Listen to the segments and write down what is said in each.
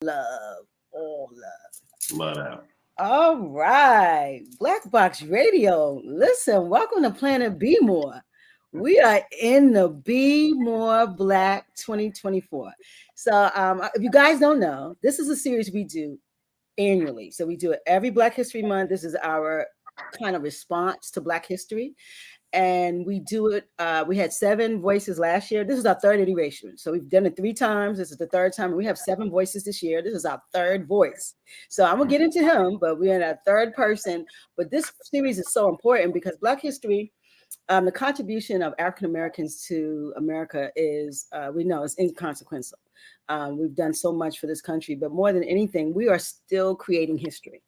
Love, all love. Love that. All right, Black Box Radio. Listen, welcome to Planet BMore. We are in the BMore BLak 2024. So, if you guys don't know, this is a series we do annually. So we do it every Black History Month. This is our kind of response to Black history, and we do it. We had 7 voices last year. This is our third iteration, so we've done it 3 times. This is the third time, and we have 7 voices this year. This is our third voice. So I'm gonna get into him, but we're in our third person. But this series is so important because Black history, the contribution of African Americans to America is, we know, is inconsequential. We've done so much for this country, but more than anything, we are still creating history.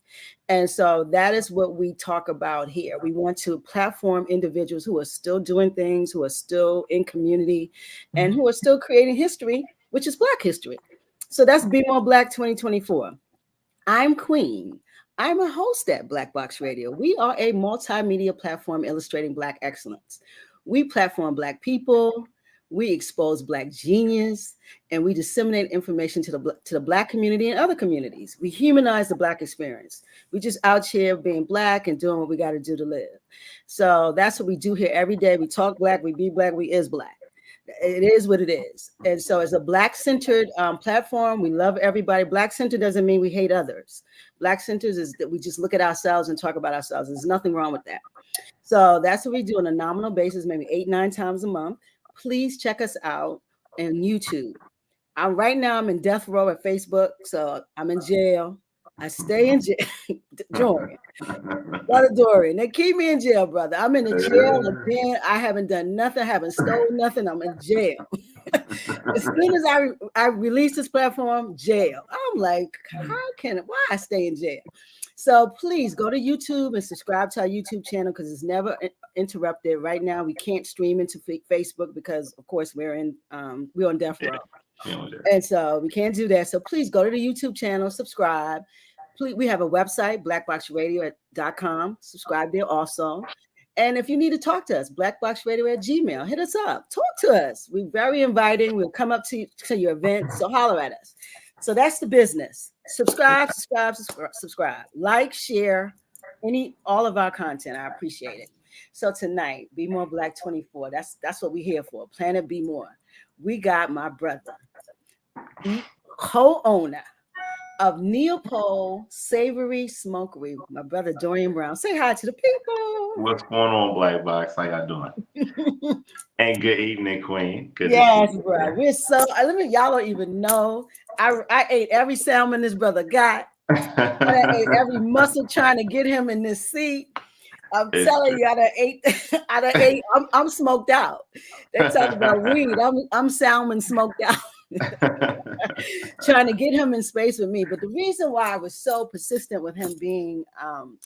And so that is what we talk about here. We want to platform individuals who are still doing things, who are still in community, and who are still creating history, which is Black history. So that's BMore BLak 2024. I'm Queen. I'm a host at Black Box Radio. We are a multimedia platform illustrating Black excellence. We platform Black people, we expose Black genius, and we disseminate information to the Black community and other communities. We humanize the Black experience. We just out here being Black and doing what we got to do to live. So that's what we do here every day. We talk Black, we be Black, we is Black. It is what it is. And so as a Black-centered platform, we love everybody. Black-centered doesn't mean we hate others. Black-centered is that we just look at ourselves and talk about ourselves. There's nothing wrong with that. So that's what we do on a nominal basis, maybe 8, 9 times a month. Please check us out on YouTube. Right now I'm in death row at Facebook, so I'm in jail. I stay in jail. Dorian. Brother Dorian, they keep me in jail, brother. I'm in the jail again. I haven't done nothing, I haven't stolen nothing. I'm in jail. As soon as I release this platform, jail. I'm like, why I stay in jail? So please go to YouTube and subscribe to our YouTube channel because it's never interrupted. Right now, we can't stream into Facebook because, of course, we're on death row. And so we can't do that. So please go to the YouTube channel, subscribe. Please, we have a website, blackboxradio.com. Subscribe there also. And if you need to talk to us, blackboxradio@gmail.com. Hit us up. Talk to us. We're very inviting. We'll come up to your event. So holler at us. So that's the business. Subscribe. Like, share all of our content. I appreciate it. So tonight, BMore BLak 24. That's what we're here for. Planet BMore. We got my brother, the co-owner of Neopol, Savory, Smokery, my brother Dorian Brown. Say hi to the people. What's going on, Black Box? How y'all doing? And good evening, Queen. Good yes, bro. We're so. Y'all don't even know. I ate every salmon this brother got. I ate every muscle trying to get him in this seat. I'm telling you, out of eight, I'm smoked out. They talk about weed. I'm salmon smoked out. Trying to get him in space with me. But the reason why I was so persistent with him being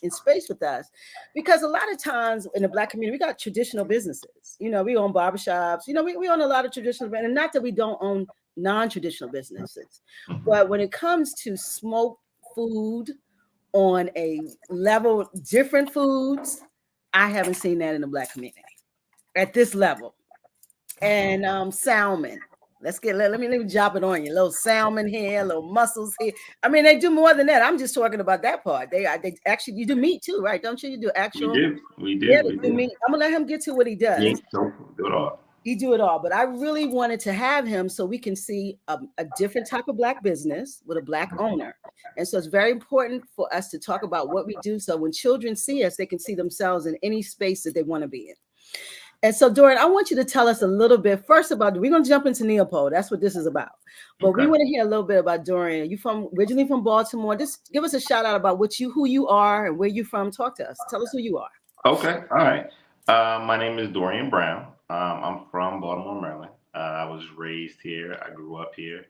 in space with us, because a lot of times in the Black community, we got traditional businesses. You know, we own barbershops. You know, we own a lot of traditional, and not that we don't own non-traditional businesses, but when it comes to smoked food on a level, different foods, I haven't seen that in the Black community at this level. And salmon. Let me drop it on you. A little salmon here, a little mussels here. I mean, they do more than that. I'm just talking about that part. They actually, you do meat too, right? Don't you? You do actual. We do. Yeah, they do meat. I'm gonna let him get to what he does. He do it all. He do it all. But I really wanted to have him so we can see a different type of Black business with a Black owner. And so it's very important for us to talk about what we do. So when children see us, they can see themselves in any space that they want to be in. And so, Dorian, I want you to tell us a little bit first about, we're going to jump into Neopol. That's what this is about. But we want to hear a little bit about Dorian. You originally from Baltimore. Just give us a shout out about who you are and where you're from. Talk to us. Tell us who you are. Okay. All right. My name is Dorian Brown. I'm from Baltimore, Maryland. I was raised here. I grew up here.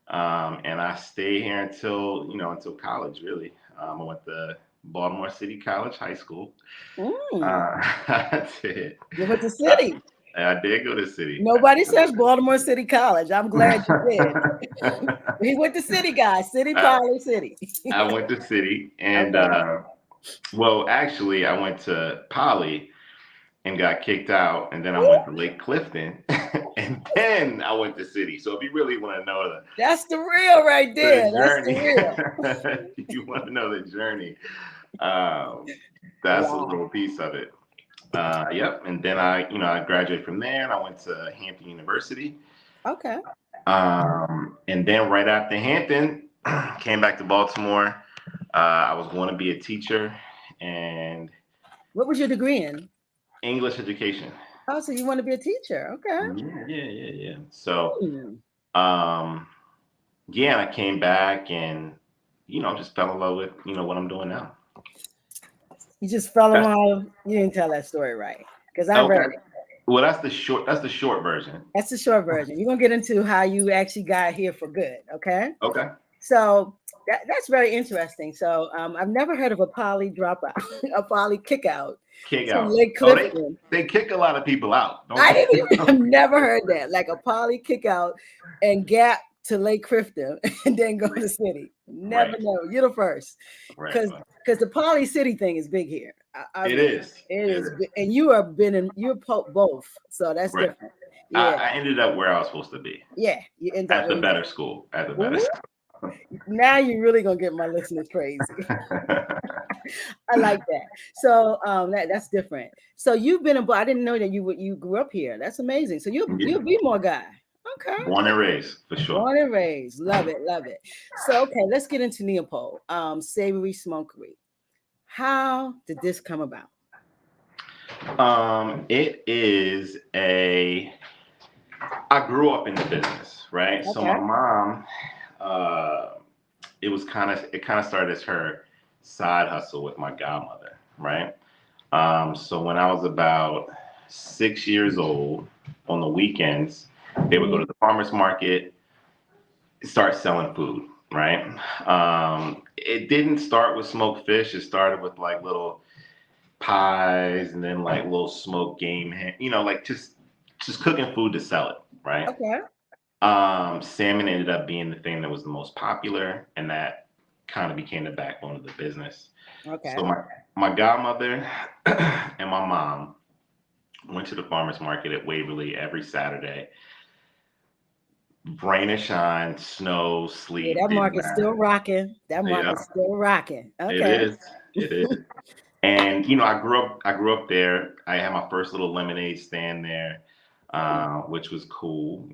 And I stayed here until college, really. I went to Baltimore City College High School. I did. You went to City. I did go to City. Nobody says Baltimore City College. I'm glad you did. He went to City, guys. City, Poly, City. I went to City. And, well, actually, I went to Poly. and got kicked out, and then I went to Lake Clifton, and then I went to City. So if you really want to know that's the real right there. the That's the journey, real. if you want to know the journey, that's a little piece of it. Yep. And then I graduated from there, and I went to Hampton University. Okay. And then right after Hampton, came back to Baltimore. I was going to be a teacher and What was your degree in? English education. Oh, so you want to be a teacher? Okay. Yeah. So, Hmm. yeah, I came back and, just fell in love with, what I'm doing now. You just fell in That's, love. You didn't tell that story right because I okay. read it. Well, that's the short version. That's the short version. You're gonna get into how you actually got here for good. Okay. Okay. So that's very interesting. So I've never heard of a poly dropout, a poly kick out Kick to out. Lake Oh, Clifton. they kick a lot of people out. Don't I they? didn't even, I've never heard that. Like a poly kick out and gap to Lake Clifton and then go to City. Never Right. know. You're the first. Right. Because the poly city thing is big here. It is. It is. And you're both. So that's Right. different. Yeah. I ended up where I was supposed to be. Yeah. You end up At the better school. At the better school. Now you're really gonna get my listeners crazy. I like that. So that's different. So you've been I didn't know that you grew up here. That's amazing. So you're a BMore guy. Okay. Born and raised, for sure. Born and raised. Love it. So okay, let's get into Neopol. Savory, Smokery. How did this come about? It is I grew up in the business, right? Okay. So my mom, it kind of started as her side hustle with my godmother, right? So when I was about 6 years old, on the weekends, they would go to the farmer's market, start selling food, right? It didn't start with smoked fish. It started with like little pies and then like little smoked game, like just cooking food to sell it, right? Okay. Salmon ended up being the thing that was the most popular, and that kind of became the backbone of the business. Okay. So my godmother and my mom went to the farmer's market at Waverly every Saturday. Rain or shine, snow, sleet. Yeah, that market's still rocking. Still rocking. Okay. It is. And I grew up there. I had my first little lemonade stand there, which was cool.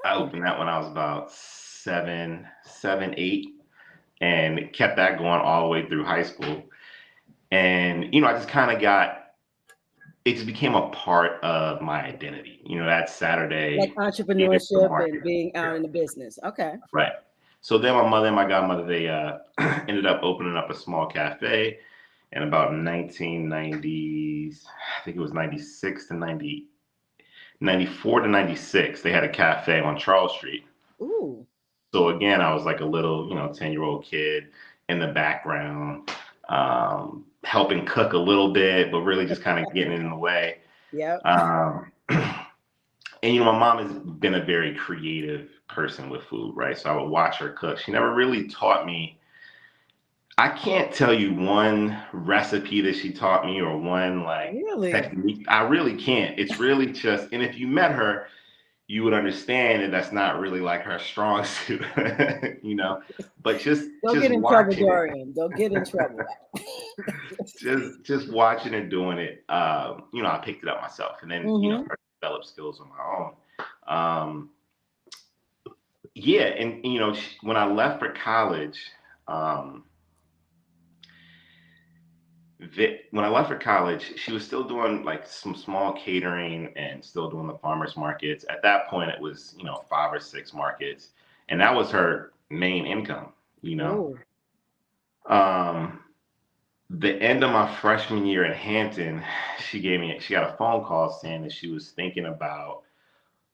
I opened that when I was about 7, 8, and kept that going all the way through high school. And I just kind of it just became a part of my identity. That Saturday, like entrepreneurship and being out in the business. Okay. Right. So then my mother and my godmother, they ended up opening up a small cafe in about 1990s. I think it was 96 to 90, 94 to 96. They had a cafe on Charles Street. Ooh. So again, I was like a little, 10-year-old kid in the background, helping cook a little bit, but really just kind of getting in the way. Yeah. And my mom has been a very creative person with food, right? So I would watch her cook. She never really taught me. I can't tell you one recipe that she taught me or one technique. I really can't. It's really just, and if you met her, you would understand that that's not really like her strong suit, But don't get in trouble, Dorian. Don't get in trouble. just watching her doing it, I picked it up myself, and then develop skills on my own. Yeah, and when I left for college, she was still doing like some small catering and still doing the farmers markets. At that point, it was 5 or 6 markets, and that was her main income. Ooh. The end of my freshman year in Hampton, she got a phone call saying that she was thinking about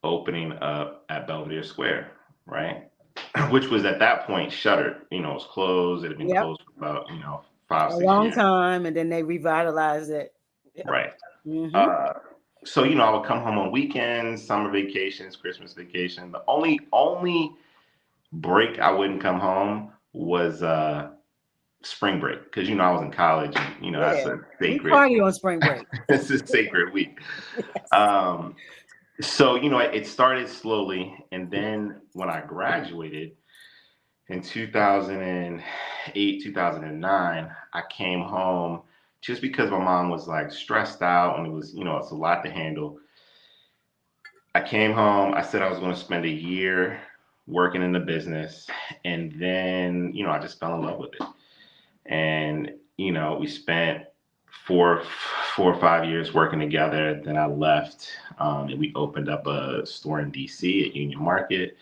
opening up at Belvedere Square, right? Which was at that point shuttered. It was closed. It had been closed for about 5, 6 years. A long time, and then they revitalized it. Yep. Right. Mm-hmm. So I would come home on weekends, summer vacations, Christmas vacation. The only break I wouldn't come home was spring break, because I was in college, and that's Yeah. a We sacred party on spring break. it's a sacred week. Yes. So it started slowly, and then when I graduated in 2008, 2009, I came home just because my mom was like stressed out, and it was it's a lot to handle. I came home. I said I was going to spend a year working in the business, and then I just fell in love with it. And we spent four or 5 years working together. Then I left, and we opened up a store in DC at Union Market.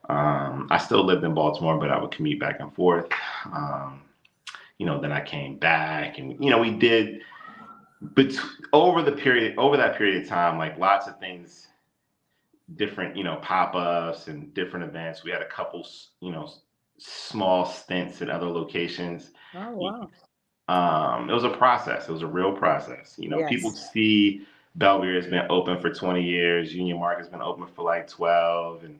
I still lived in Baltimore, but I would commute back and forth. Then I came back, and we did, but over that period of time, like lots of things, different pop-ups and different events. We had a couple small stints at other locations. Oh, wow. It was a process. It was a real process. People Yes. see Belvedere has been open for 20 years. Union Market's been open for like 12, and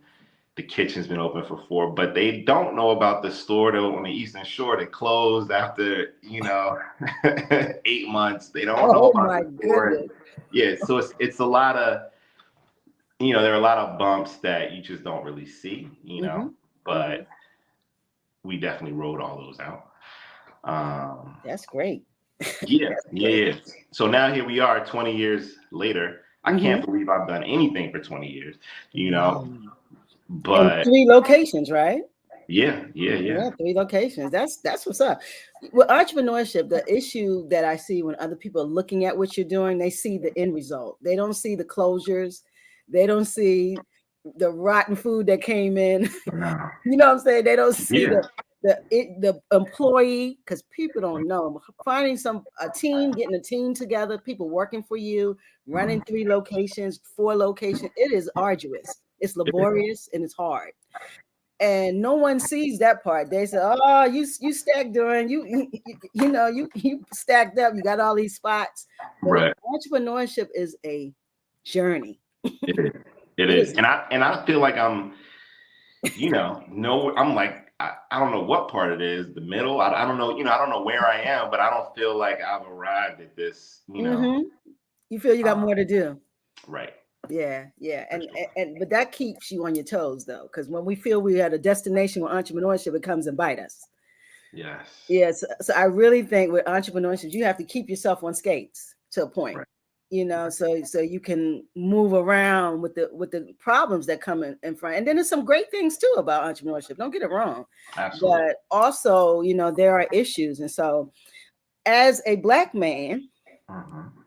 the kitchen's been open for 4. But they don't know about the store that on the Eastern Shore that closed after 8 months. They don't know Oh, about my the store. goodness. Yeah, so it's a lot of there are a lot of bumps that you just don't really see. Mm-hmm. But we definitely rode all those out. That's great. Yeah, That's yeah, great. yeah. So now here we are 20 years later. I Mm-hmm. can't believe I've done anything for 20 years, Wow. And but 3 locations, right? yeah. Yeah, 3 locations. That's what's up. With entrepreneurship, the issue that I see when other people are looking at what you're doing, they see the end result. They don't see the closures. They don't see the rotten food that came in. No. You know what I'm saying? They don't see Yeah. the employee, because people don't know. Finding a team, getting a team together, people working for you, running 3 locations, 4 locations. It is arduous. It's laborious and it's hard. And no one sees that part. They say, "Oh, you stacked, Dorian. You stacked up. You got all these spots." But Right. entrepreneurship is a journey. It is. It It is. is. And I feel like I'm, no, I'm like, I don't know what part it is, the middle. I don't know, I don't know where I am, but I don't feel like I've arrived at this, You feel you got more to do. right. Yeah, For sure. and but that keeps you on your toes though, because when we feel we're at a destination with entrepreneurship, it comes and bite us. Yes. Yes, so I really think with entrepreneurship, you have to keep yourself on skates to a point, Right. so you can move around with the problems that come in front. And then there's some great things too about entrepreneurship. Don't get it wrong, Absolutely. but also there are issues. And so, as a Black man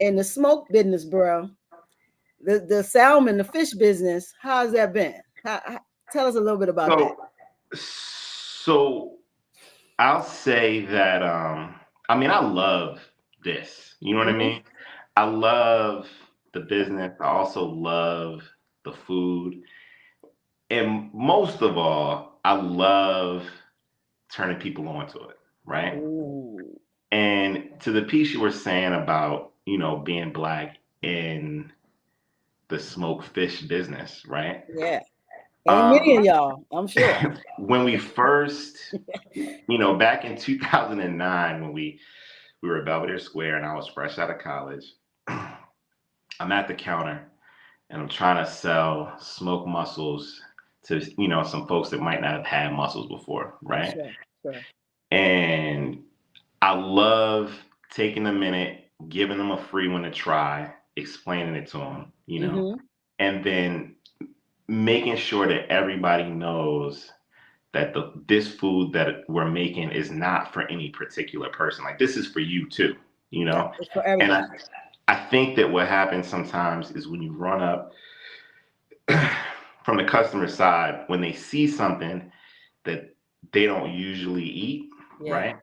in the smoke business, bro, the salmon, the fish business, how's that been? Tell us a little bit about that. So I'll say that I love this. You know what I mean? I love the business. I also love the food. And most of all, I love turning people on to it, right? Ooh. And to the piece you were saying about, being Black in the smoke fish business, right? Yeah. Ain't many of Um, y'all, I'm sure. when we first, back in 2009, when we were at Belvedere Square and I was fresh out of college, I'm at the counter and I'm trying to sell smoked mussels to, some folks that might not have had mussels before, right? Sure, sure. And I love taking a minute, giving them a free one to try, explaining it to them, and then making sure that everybody knows that this food that we're making is not for any particular person. Like, this is for you too, Yeah, it's for And everybody. I think that what happens sometimes is when you run up from the customer side, when they see something that they don't usually eat, Yeah. right?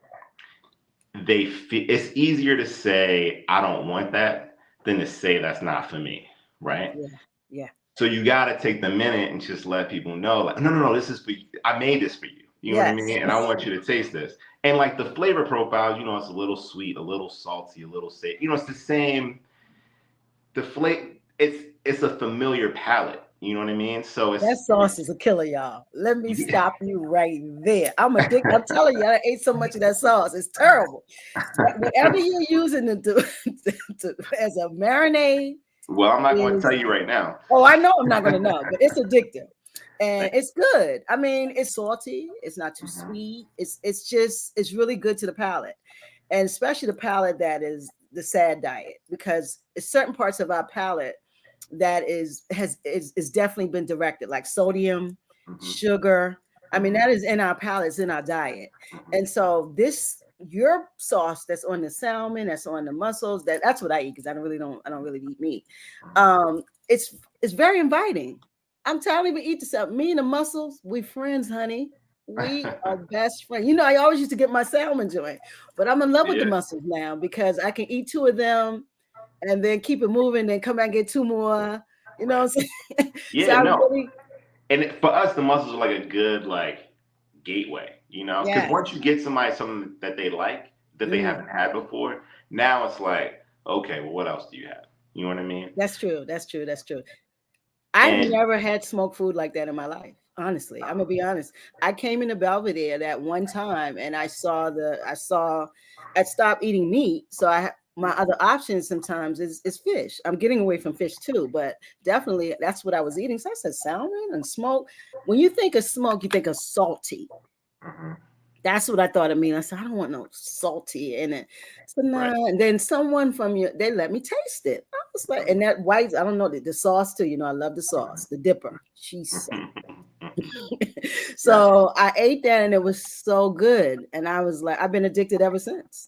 It's easier to say, I don't want that, than to say that's not for me, right? Yeah. So you got to take the minute and just let people know, like, no, this is for you. I made this for you. You know what I mean? And I want you to taste this. And like the flavor profiles, it's a little sweet, a little salty, a little safe. It's the same. The flavor, it's a familiar palate. You know what I mean? So That sauce is a killer, y'all. Let me stop you right there. I'm addicted. I'm telling you, I ate so much of that sauce. It's terrible. Whatever you're using as a marinade. Well, I'm not going to tell you right now. Oh, I know I'm not going to know, but it's addictive. And it's good. I mean, it's salty. It's not too sweet. It's really good to the palate. And especially the palate that is the sad diet, because it's certain parts of our palate that is definitely been directed, like sodium, sugar. I mean, that is in our palates, in our diet. And so your sauce that's on the salmon, that's on the mussels, that's what I eat, because I don't really eat meat. It's very inviting. I'm telling you, we eat this up. Me and the mussels, we friends, honey. We are best friends. You know, I always used to get my salmon joint, but I'm in love with the mussels now, because I can eat 2 of them and then keep it moving, then come back and get 2 more. You know what I'm saying? Yeah, and for us, the mussels are like a good gateway, you know, because once you get something that they like, that they haven't had before, now it's like, okay, well, what else do you have? You know what I mean? That's true. I've never had smoked food like that in my life. Honestly, I'm gonna be honest. I came into Belvedere that one time, and I stopped eating meat. So my other options sometimes is fish. I'm getting away from fish too, but definitely that's what I was eating. So I said salmon and smoke. When you think of smoke, you think of salty. That's what I thought of me. I said, I don't want no salty in it. So no, and then someone they let me taste it. I was like, and that white, I don't know, the sauce too. You know, I love the sauce, the dipper. She's so I ate that, and it was so good. And I was like, I've been addicted ever since.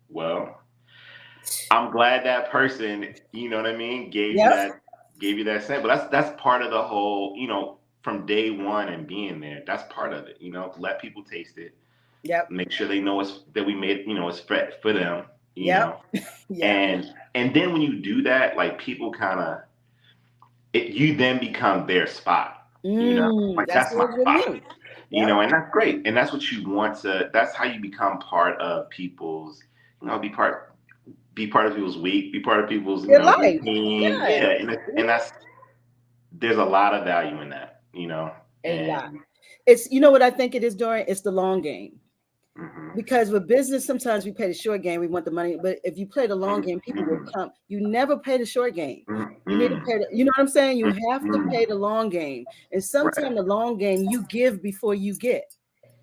Well, I'm glad that person, you know what I mean, gave you that scent. But that's part of the whole, you know, from day one and being there. That's part of it, you know. Let people taste it. Yep. Make sure they know that we made, you know, it's for them. You know. Yeah. And then when you do that, like people kind of, you then become their spot. You know, like that's my spot. You know, and that's great. And that's what you want to. That's how you become part of people's. You know, be part of people's week. Be part of people's routine. Yeah, and there's a lot of value in that. You know, a lot. It's, you know what I think it is, Dorian? It's the long game. Because with business, sometimes we play the short game. We want the money, but if you play the long game, people will come. You never play the short game. You need to play you know what I'm saying? You have to play the long game. And sometimes the long game, you give before you get.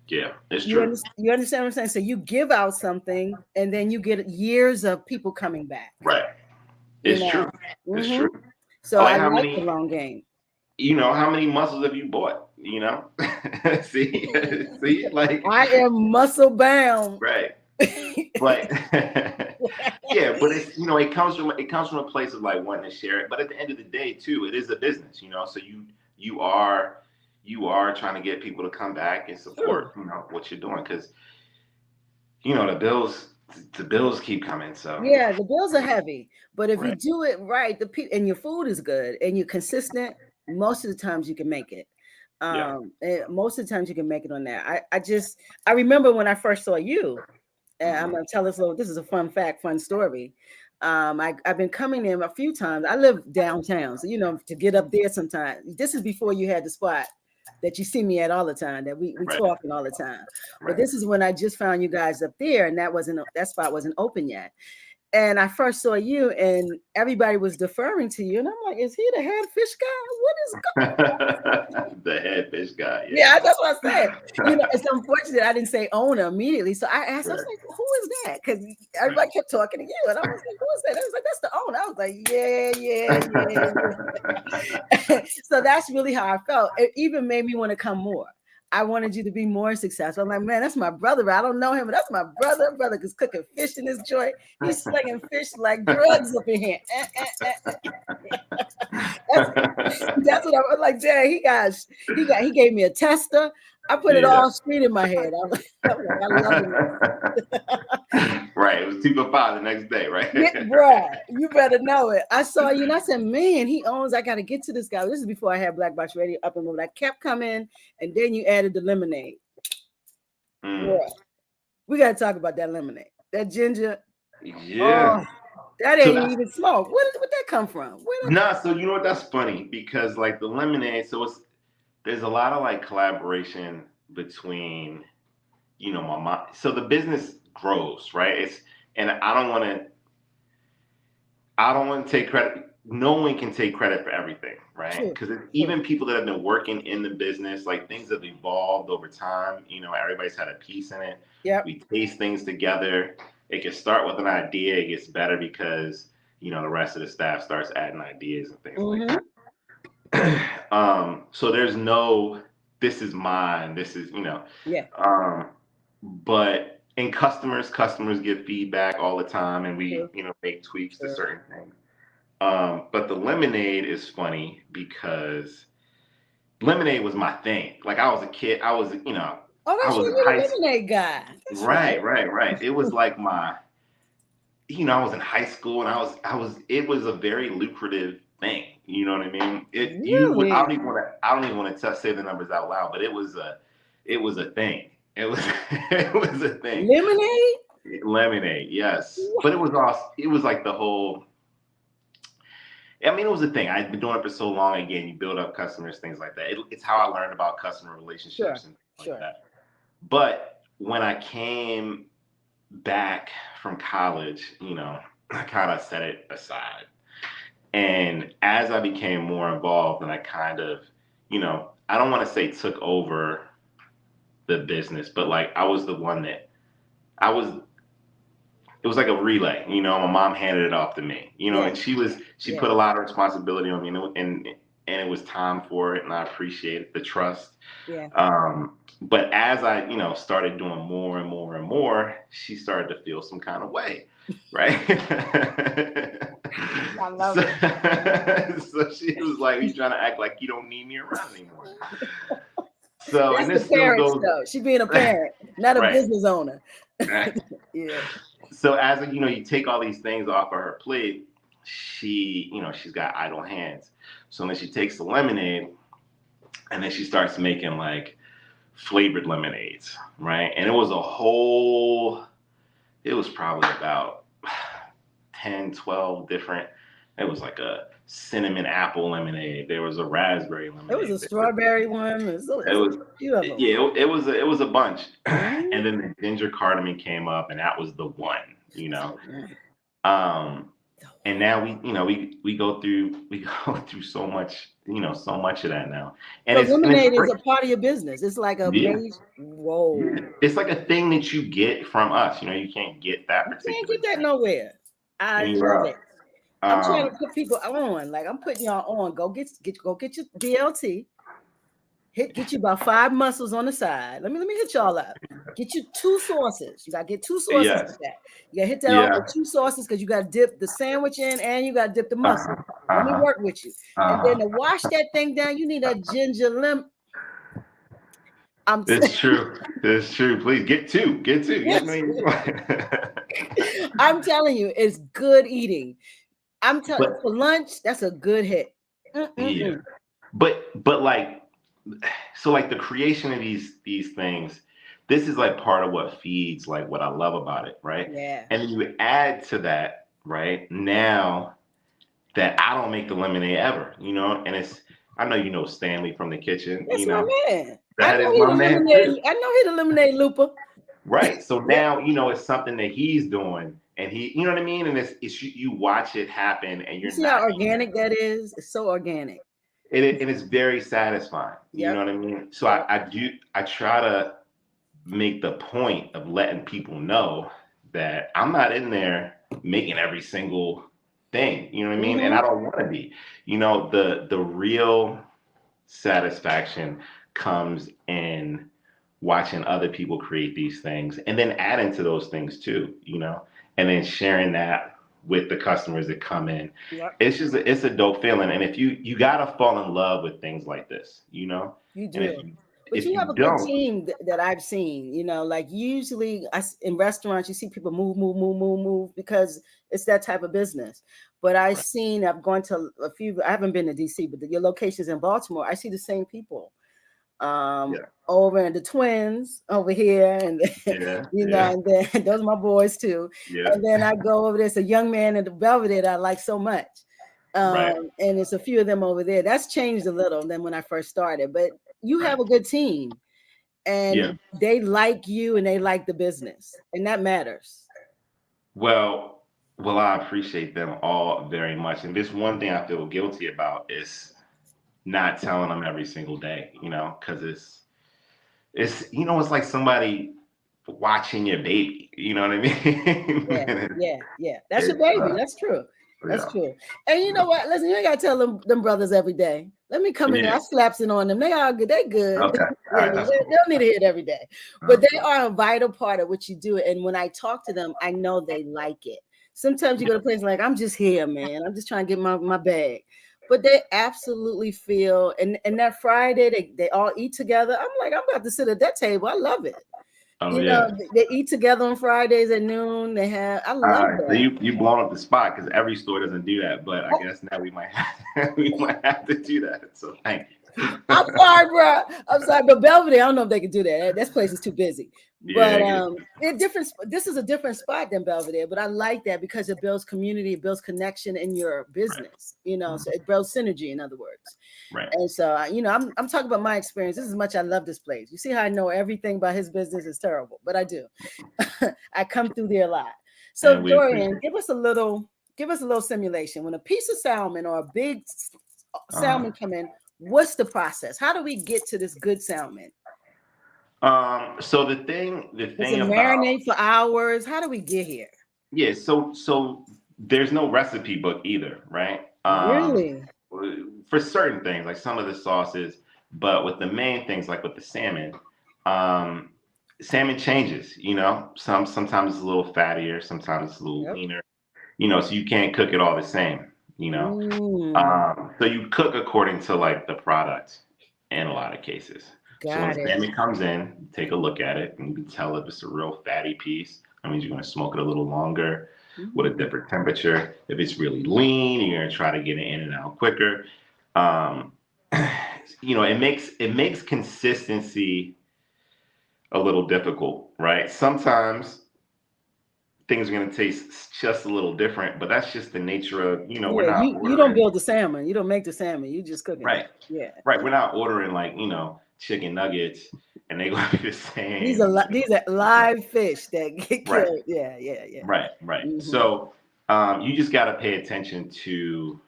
Yeah, it's true. You understand what I'm saying? So you give out something, and then you get years of people coming back. Right. It's true. It's true. So I like the long game. You know, how many mussels have you bought? You know, see, like I am muscle bound. Right. But yeah, but it's, you know, it comes from a place of like wanting to share it. But at the end of the day, too, it is a business, you know. So you are trying to get people to come back and support, you know, what you're doing, because you know the bills keep coming. So yeah, the bills are heavy, but if you do it right, and your food is good and you're consistent, most of the times you can make it. Most of the times you can make it on that. I remember when I first saw you, and I'm gonna tell this is a fun story. I've been coming in a few times. I live downtown, so you know, to get up there sometimes. This is before you had the spot that you see me at all the time, that we talking all the time. But this is when I just found you guys up there, and that spot wasn't open yet. And I first saw you, and everybody was deferring to you, and I'm like, "Is he the head fish guy? What is going on?" The head fish guy. Yeah, that's what I said. You know, it's unfortunate I didn't say owner immediately. So I asked, I was like, "Who is that?" Because everybody kept talking to you, and I was like, "Who is that?" I was like, "That's the owner." I was like, "Yeah." So that's really how I felt. It even made me want to come more. I wanted you to be more successful. I'm like, man, that's my brother. I don't know him, but that's my brother. Brother is cooking fish in his joint. He's slinging fish like drugs up in here. That's what I was like. Dang, he gave me a tester. I put it all straight in my head. I love him. Right. It was 2 for 5 the next day, right? Yeah, bro, you better know it. I saw you and I said, man, I got to get to this guy. This is before I had Black Box Radio up and moving. I kept coming, and then you added the lemonade. Yeah. We got to talk about that lemonade. That ginger. Yeah. Oh, That So ain't that's even smoke. Where that come from? Where that nah. So you know what? That's funny because like the lemonade. So there's a lot of like collaboration between my mom. So the business grows, right? And I don't want to take credit. No one can take credit for everything, right? true. Because True. even people that have been working in the business, like things have evolved over time. Everybody's had a piece in it. Yep. We taste things together. It can start with an idea. It gets better because the rest of the staff starts adding ideas and things like Mm-hmm. that. So there's no, this is mine. This is, Yeah. but in customers give feedback all the time, and we, True. make tweaks to True. certain things. But the lemonade is funny because lemonade was my thing. Like I was a kid, I was, Oh, I that's was right. in You're high the school. lemonade guy. That's right. Right. It was like I was in high school and it was a very lucrative thing. You know what I mean? I don't Really? even want to say the numbers out loud, but it was a thing. It was, it was a thing. Lemonade? Lemonade, yes. What? But it was awesome. It was like the whole, I mean, it was a thing. I'd been doing it for so long. Again, you build up customers, things like that. It's how I learned about customer Sure. relationships and things like Sure. that. But when I came back from college, I kind of set it aside. And as I became more involved and I kind of, I don't want to say took over the business, but like I was the one that I was it was like a relay, my mom handed it off to me, Yeah. and she Yeah. put a lot of responsibility on me, and it was time for it, and I appreciate the trust. Yeah. But as I, started doing more and more and more, she started to feel some kind of way, right? I love so, it. so she was like, "You trying to act like you don't need me around anymore?" So, That's and the this still parent goes stuff. She being a parent, not a right, business owner. right. Yeah. So as you take all these things off of her plate, she's got idle hands. So then she takes the lemonade and then she starts making like flavored lemonades, right? And it was probably about 10, 12 different. It was like a cinnamon apple lemonade. There was a raspberry It was a lemonade. strawberry one. It's It a was few of them. yeah, it was a bunch. Mm-hmm. And then the ginger cardamom came up, and that was the one. And now we go through go through so much of that now, and So it's lemonade is great. a part of your business. It's like a Yeah, major. Whoa. yeah. It's like a thing that you get from us. You can't get that You can't particular get that drink nowhere. I anywhere love it. else. I'm trying to Um, put people on. Like I'm putting y'all on. Go get your BLT. Get you about 5 muscles on the side. Let me hit y'all up. Get you 2 sauces. You gotta get 2 sauces with yes, that. You gotta hit that off with yeah, 2 sauces because you gotta dip the sandwich in and you gotta dip the uh-huh, muscle. Let me uh-huh, work with you. And then uh-huh. to wash that thing down, you need a ginger lemon. I'm It's true. It's true. Please get two. Get two. Get yes, me. I'm telling you, it's good eating. I'm telling But for lunch, that's a good hit. yeah, Mm-mm-mm. but like, so like the creation of these things, this is like part of what feeds like what I love about it, right? Yeah, And then you add to that, right? Now that I don't make the lemonade ever, and it's I know Stanley from the kitchen, that's my man. I that know is he my the man lemonade. too. I know he the lemonade looper. Right. So Yep. now, it's something that he's doing and you know what I mean? And it's you watch it happen and You you're see how not even, organic that is? It's so organic. and it's very satisfying. You know Yep. what I mean? So Yep. I try to make the point of letting people know that I'm not in there making every single thing. You know what I mean? And I Mm-hmm. don't want to be. The real satisfaction comes in watching other people create these things and then adding to those things too, and then sharing that with the customers that come in. Yep. It's a dope feeling. And if you gotta fall in love with things like this, You and do. But if you you have a good don't, team that I've seen, like usually in restaurants, you see people move because it's that type of business. But I've gone to a few, I haven't been to DC, but your locations in Baltimore, I see the same people. Yeah. over and the twins over here, and Yeah. you know, Yeah. and then those are my boys too. Yeah. And then I go over there. It's a young man in the Belvedere that I like so much. Right. And it's a few of them over there. That's changed a little than when I first started, but you Right. have a good team Yeah. and they like you and they like the business, and that matters. Well, I appreciate them all very much. And this one thing I feel guilty about is not telling them every single day, because it's like somebody watching your baby. You know what I Yeah, mean? And yeah. That's your it's baby. That's true. That's yeah, true. And you know what? Listen, you ain't gotta tell them brothers every day. Let me come in there. yeah. I slaps it on them. They all good. They good. Okay. All Yeah, right. That's they cool. don't need to hear it every day. But they Okay. are a vital part of what you do. And when I talk to them, I know they like it. Sometimes you go to places like, I'm just here, man. I'm just trying to get my bag. But they absolutely feel, and that Friday they all eat together. I'm like, I'm about to sit at that table. I love it. Oh You know, yeah. they eat together on Fridays at noon. I All love right. So that. you blown up the spot because every store doesn't do that, but I guess now we might have to do that. So thank you. I'm sorry, bro. I'm sorry, but Belvedere, I don't know if they can do that. That place is too busy. Yeah. But this is a different spot than Belvedere. But I like that because it builds community, it builds connection in your Right. business. You know, so it builds synergy, in other words. Right. And so, I'm talking about my experience. This is much I love this place. You see how I know everything about his business is terrible, but I do. I come through there a lot. So, And we Dorian, appreciate. give us a little simulation. When a piece of salmon or a big Uh, salmon come in, what's the process? How do we get to this good salmon? so the Does it thing about marinate for hours? How do we get here? yeah, so there's no recipe book either, right? Really? For certain things, like some of the sauces, but with the main things, like with the salmon, um, salmon changes. Sometimes it's a little fattier, sometimes it's a little Yep. leaner. So you can't cook it all the same. Mm, So you cook according to like the product in a lot of cases. So when got the it. salmon comes in, you take a look at it and you can tell if it's a real fatty piece. That means you're going to smoke it a little longer with a Mhm. different temperature. If it's really lean, you're going to try to get it in and out quicker. Um, it makes consistency a little difficult, right? Sometimes things are going to taste just a little different, but that's just the nature of, we're Yeah, not you don't ordering. build the salmon. You don't make the salmon. You just cooking it. Right. Yeah. Right. We're not ordering like, chicken nuggets and they gonna be the These are same. these are live fish that get Right. killed. Yeah, yeah, yeah. Right. Hmm. So you just gotta pay attention to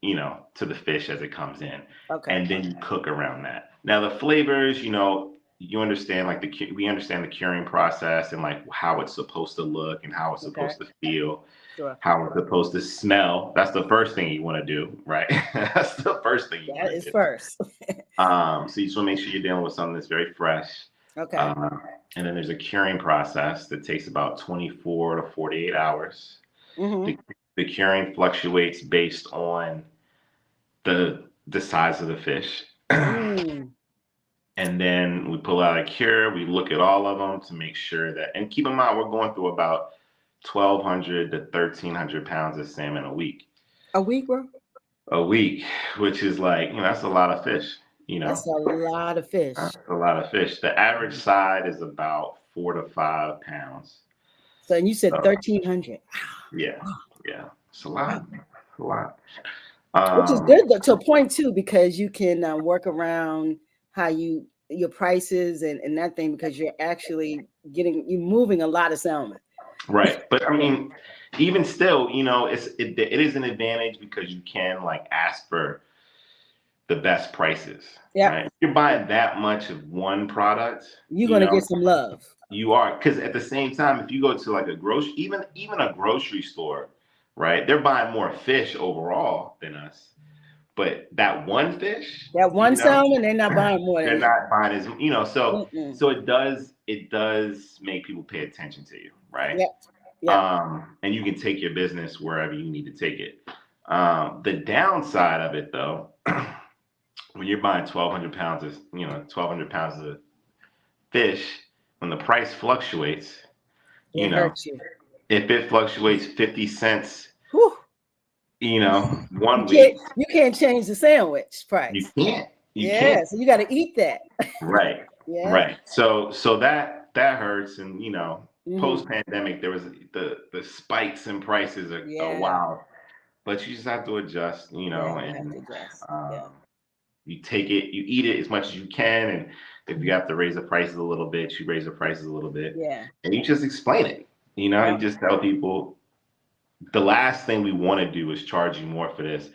the fish as it comes in. Okay. And then you cook around that. Now the flavors, you understand like we understand the curing process and like how it's supposed to look and how it's Okay. supposed to feel, Sure. how it's supposed to smell. That's the first thing you want to do, right? That's the first thing you want That to is do. first. So you just want to make sure you're dealing with something that's very fresh. Okay. Uh, and then there's a curing process that takes about 24 to 48 hours. Hmm. The, the curing fluctuates based on the size of the fish. Mm. And then we pull out a cure. We look at all of them to make sure that, and keep in mind, we're going through about 1,200 to 1,300 pounds of salmon a week. A week, bro? A week, which is like, that's a lot of fish, you That's know. a lot of fish. A lot of fish. The average side is about 4 to 5 pounds. So, and you said So 1,300. yeah, Wow. yeah, it's a Wow. lot, a lot. Which is Um, good to a point too, because you can work around how your prices and that thing, because you're actually you moving a lot of salmon. right, but I Yeah. mean, even still, it is an advantage because you can like ask for the best prices, Yep. right? If you're buying that much of one product, You're gonna get some love. you are, because at the same time, if you go to like a grocery, even a grocery store, right? They're buying more fish overall than us, but that one fish, That one salmon, they're not buying more than they're that. not buying as so Mm-mm. so it does make people pay attention to you, right? Yep. Yep. And you can take your business wherever you need to take it. The downside of it, though, when you're buying 1,200 pounds of fish, when the price fluctuates, you It know, hurts you. if it fluctuates 50 cents, Whew. one You can't week, you can't change the sandwich you price. can't. You can't. So you got to eat that. Right. Yeah. Right. So that hurts, and Mm-hmm. post pandemic there was the spikes in prices are Yeah. wild, but you just have to adjust, Yeah. You have and to adjust. Yeah. um, you take it, you eat it as much as you can, and if you have to raise the prices a little bit, you raise the prices a little bit, Yeah. and you just explain it. You Yep. just tell people the last thing we want to do is charge you more for this.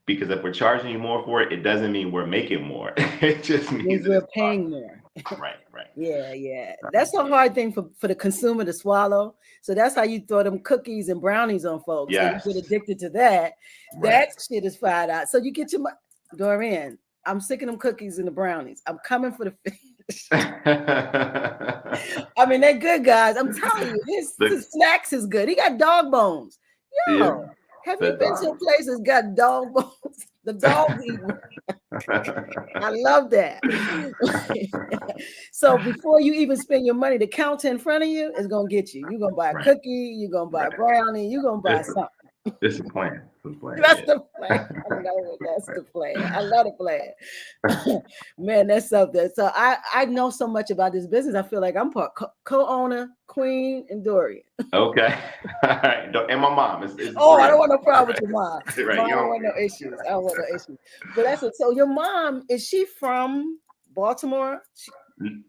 Because if we're charging you more for it, it doesn't mean we're making more. It just Means means that we're it's paying more. right, right. Yeah. That's a hard thing for the consumer to swallow. So that's how you throw them cookies and brownies on folks. They get Yes, addicted to that. right. That shit is fired out. So you get your Dorian, I'm sick of them cookies and the brownies. I'm coming for the fish. I mean, they're good, guys. I'm telling you, his snacks is good. He got dog bones. Yeah, Yo, have you the been to a dog. place that's got dog bones? The dogs eat. I love that. So before you even spend your money, the counter in front of you is gonna get you. You're gonna buy a Right, cookie, you're gonna buy a right. brownie, you're gonna buy It's something. it's a plan. It's a plan. That's Yeah. the plan. I know it. That's the plan. I love the plan. Man, that's something. So I know so much about this business. I feel like I'm part co-owner, Queen, and Dorian. Okay. All right. And my mom is Oh, I don't Dorian. want no problem Right. with your mom. Right. Mom, I don't want no issues. I don't want no issues. But that's it. So your mom, is she from Baltimore?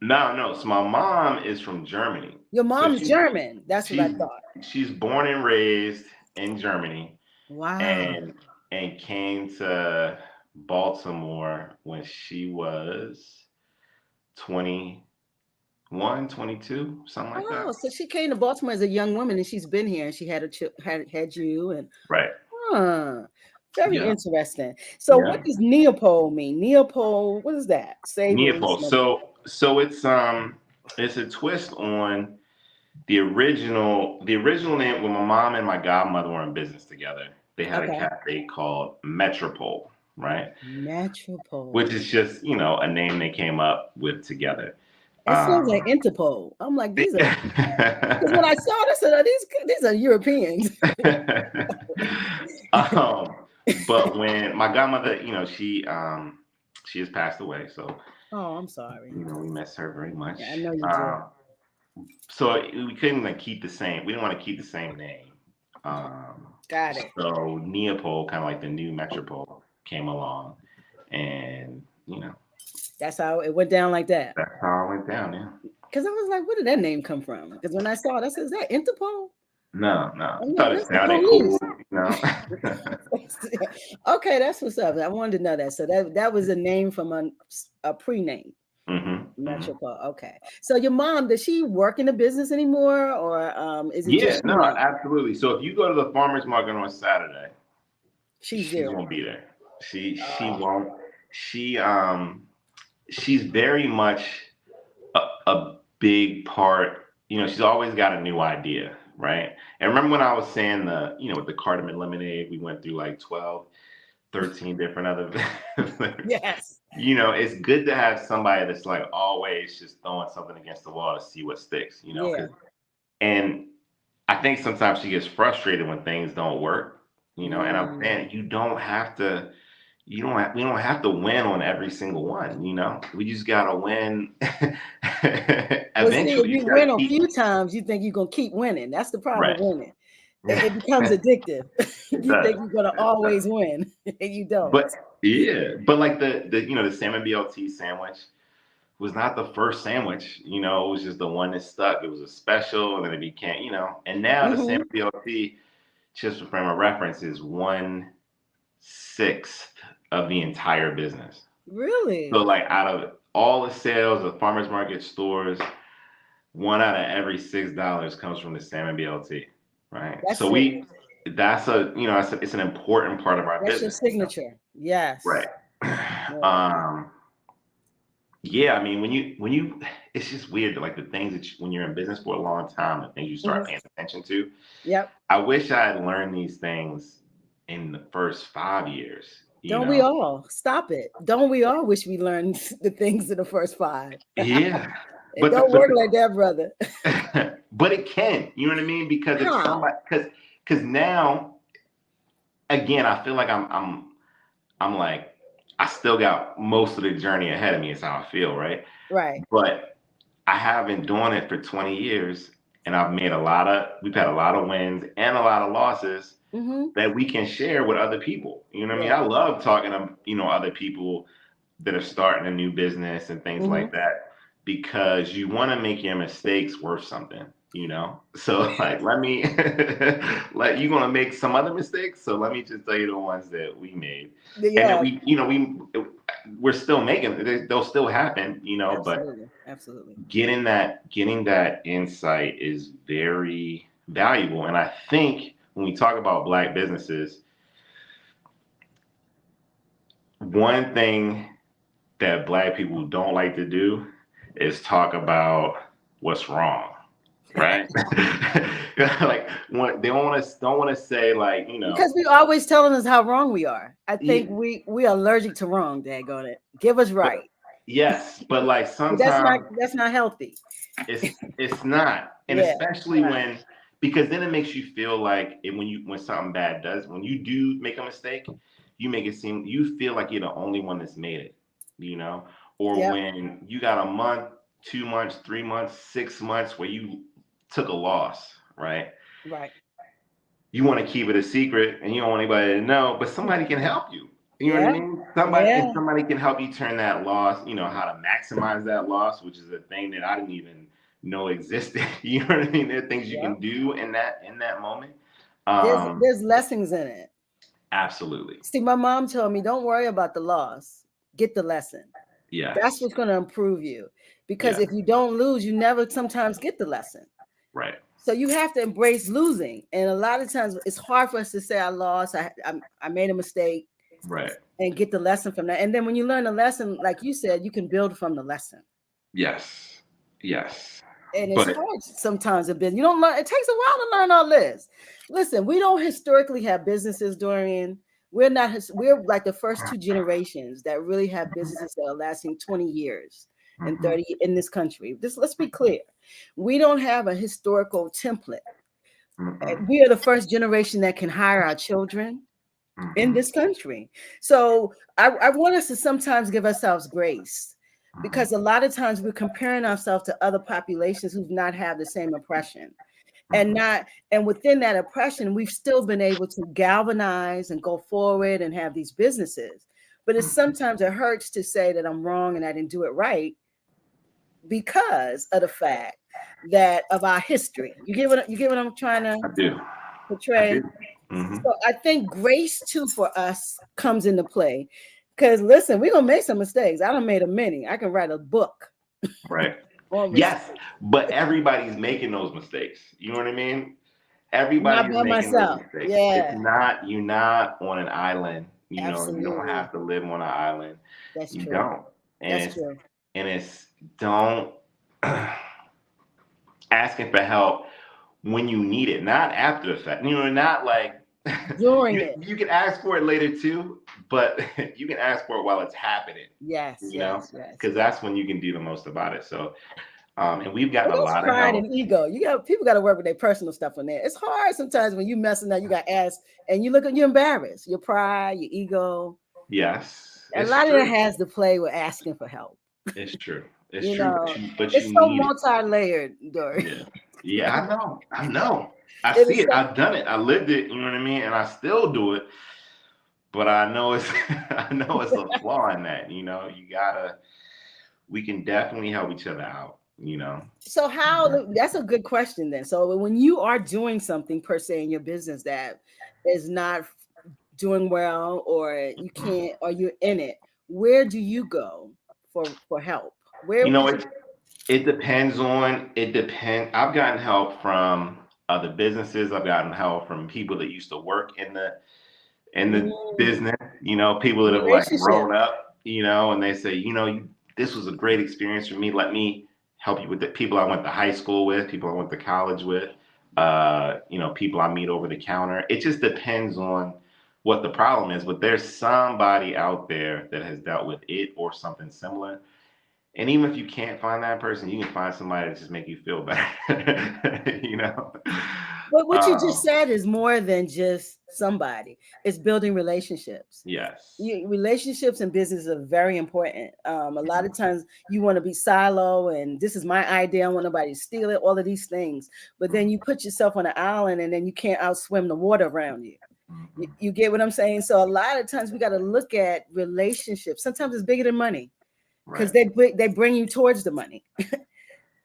No. So my mom is from Germany. Your So mom's German. That's what I she's thought. she's born and raised in Germany, Wow. and came to Baltimore when she was 21, 22, something like Oh, that. so she came to Baltimore as a young woman and she's been here and she had had you and Right. very Yeah. interesting. So Yeah. what does Neopol mean? Neopol, what is that? Savory, Neopol. Smokery. So it's a twist on the original name. When my mom and my godmother were in business together, they had a Okay. cafe called Metropole, right? Which Metropole. is just, a name they came up with together. It sounds like Um, Interpol. I'm like, these are because when I saw this, I said, these are Europeans. um, but when my godmother, she has passed away, so Oh, I'm sorry. we miss her very much. Yeah, I know you do. So we couldn't like keep the same. We didn't want to keep the same name. Got it. So Neopol, kind of like the new Metropole, came along, and That's how it went down like that. that's how it went down. Yeah. Because I was like, where did that name come from? Because when I saw it, I said, is that Interpol? No. I'm I like, thought it that's the sounded police. cool. Okay, that's what's up. I wanted to know that. So that was a name from a pre-name. Metropole. Okay. So your mom, does she work in the business anymore, or is it Yeah, just you no, now? absolutely. So if you go to the farmers market on Saturday, She's she there. won't be there. She won't. She's very much a big part. She's always got a new idea, right? And remember when I was saying with the cardamom lemonade, we went through like 12, 13 different other flavors. Yes. It's good to have somebody that's like always just throwing something against the wall to see what sticks, Yeah. and I think sometimes she gets frustrated when things don't work, and I'm saying we don't have to win on every single one, we just gotta win. Well, see, if Eventually you you gotta win a keep few times, you think you're gonna keep winning. That's the problem right. with winning. It becomes addictive. It You think does. you're gonna always win, and you don't. But like the salmon BLT sandwich was not the first sandwich, it was just the one that stuck. It was a special, and then it became, and now the salmon BLT, just for frame of reference, is 1/6 of the entire business. Really? So like out of all the sales of farmers market stores, one out of every $6 comes from the salmon BLT, right? That's So it. it's an important part of our That's your business, signature. Yes. right? Yeah. Yeah, I mean, it's just weird that like the things that when you're in business for a long time, the things you start paying attention to. Yep. I wish I had learned these things in the first 5 years. Don't we all? Stop it. Don't we all wish we learned the things in the first 5? Yeah, It don't work like that, brother. but it can. You know what I mean? Because if somebody, because now, again, I feel like I'm like I still got most of the journey ahead of me is how I feel, right? Right. But I have been doing it for 20 years and we've had a lot of wins and a lot of losses Mm-hmm. that we can share with other people. You know what I mean? Yeah. I love talking to, other people that are starting a new business and things Mm-hmm. like that because you want to make your mistakes worth something, So like, let me let you gonna make some other mistakes. So let me just tell you the ones that we made and that Yeah. we're still making, they'll still happen, but Absolutely. Absolutely. getting that insight is very valuable. And I think when we talk about Black businesses, one thing that Black people don't like to do is talk about what's wrong, right? Like they don't want to say like Because we always telling us how wrong we are. I yeah, think we are allergic to wrong, daggone it. Give us but right. yes, but like But that's not sometimes that's not healthy. it's not, and Yeah. especially Right. when because then it makes you feel like when something bad does when you do make a mistake, you make it seem you feel like you're the only one that's made it, you know, or Yep. when you got a month, 2 months, 3 months, 6 months where you took a loss, right? Right. You want to keep it a secret and you don't want anybody to know, but somebody can help you. You know what I Yeah. mean? Somebody Yeah. and somebody can help you turn that loss, how to maximize that loss, which is a thing that I didn't even know existed. You know what I mean? There are things you Yep. can do in that moment. There's lessons in it. Absolutely. See, my mom told me, don't worry about the loss. Get the lesson. That's Yes. what's going to improve you. Because Yeah. if you don't lose, you never sometimes get the lesson. Right. So you have to embrace losing. And a lot of times it's hard for us to say I lost, I made a mistake Right. and get the lesson from that. And then when you learn the lesson, like you said, you can build from the lesson. Yes. Yes. And it's But hard sometimes in business. You don't learn, it takes a while to learn all this. Listen, we don't historically have businesses, Dorian. We're like the first two generations that really have businesses that are lasting 20 years and mhm, 30 in this country. Let's be clear. We don't have a historical template. mhm, We are the first generation that can hire our children in mhm, this country. So I want us to sometimes give ourselves grace mhm, because a lot of times we're comparing ourselves to other populations who've not had the same oppression. And mhm, not and within that oppression, we've still been able to galvanize and go forward and have these businesses. But it's mhm. sometimes it hurts to say that I'm wrong and I didn't do it right because of the fact that of our history. You get what I'm trying to I do. I portray? do. Hmm. So I think grace too for us comes into play. Because listen, we're gonna make some mistakes. I done made a many. I can write a book Right. on Yes, mistakes. but everybody's making those mistakes. You know what I mean? Not Everybody is by making those myself. mistakes. It's Yeah, not you're not on an island. You don't absolutely. have to live on an island. That's You true. don't. And That's it's true. and it's don't asking for help when you need it, not after the fact. Not like During you it. you can ask for it later too, but you can ask for it while it's happening. Yes, You know, yes, yes, because yes. that's when you can do the most about it. So, and we've But gotten a that's lot of pride help. and ego. People got to work with their personal stuff on there. It's hard sometimes when you messing up. You got asked, and you're embarrassed. Your pride, your ego. Yes, A it's lot of that true. has to play with asking for help. It's true. It's You true. But know, you it's so need it. multi-layered, Dory. Yeah. Yeah, I know. I know. I It see is it. so I've done it. I lived it. You know what I mean? And I still do it. But I know it's I know it's a flaw in that. We can definitely help each other out. so how that's a good question then. So when you are doing something per se in your business that is not doing well or you can't or you're in it, where do you go for help? Where You know, would it you it depends on it depend I've gotten help from other businesses. I've gotten help from people that used to work in the mm, business, people that have like relationship? grown up, and they say, this was a great experience for me. Let me help you with the people I went to high school with, people I went to college with, people I meet over the counter. It just depends on what the problem is, but there's somebody out there that has dealt with it or something similar. And even if you can't find that person, you can find somebody to just make you feel better. You know. But what you just said is more than just somebody. It's building relationships. Yes. Relationships and business are very important. A lot of times you want to be silo and this is my idea. I don't want nobody to steal it, all of these things. But then you put yourself on an island and then you can't outswim the water around you. You get what I'm saying? So a lot of times we got to look at relationships. Sometimes it's bigger than money because they bring you towards the money.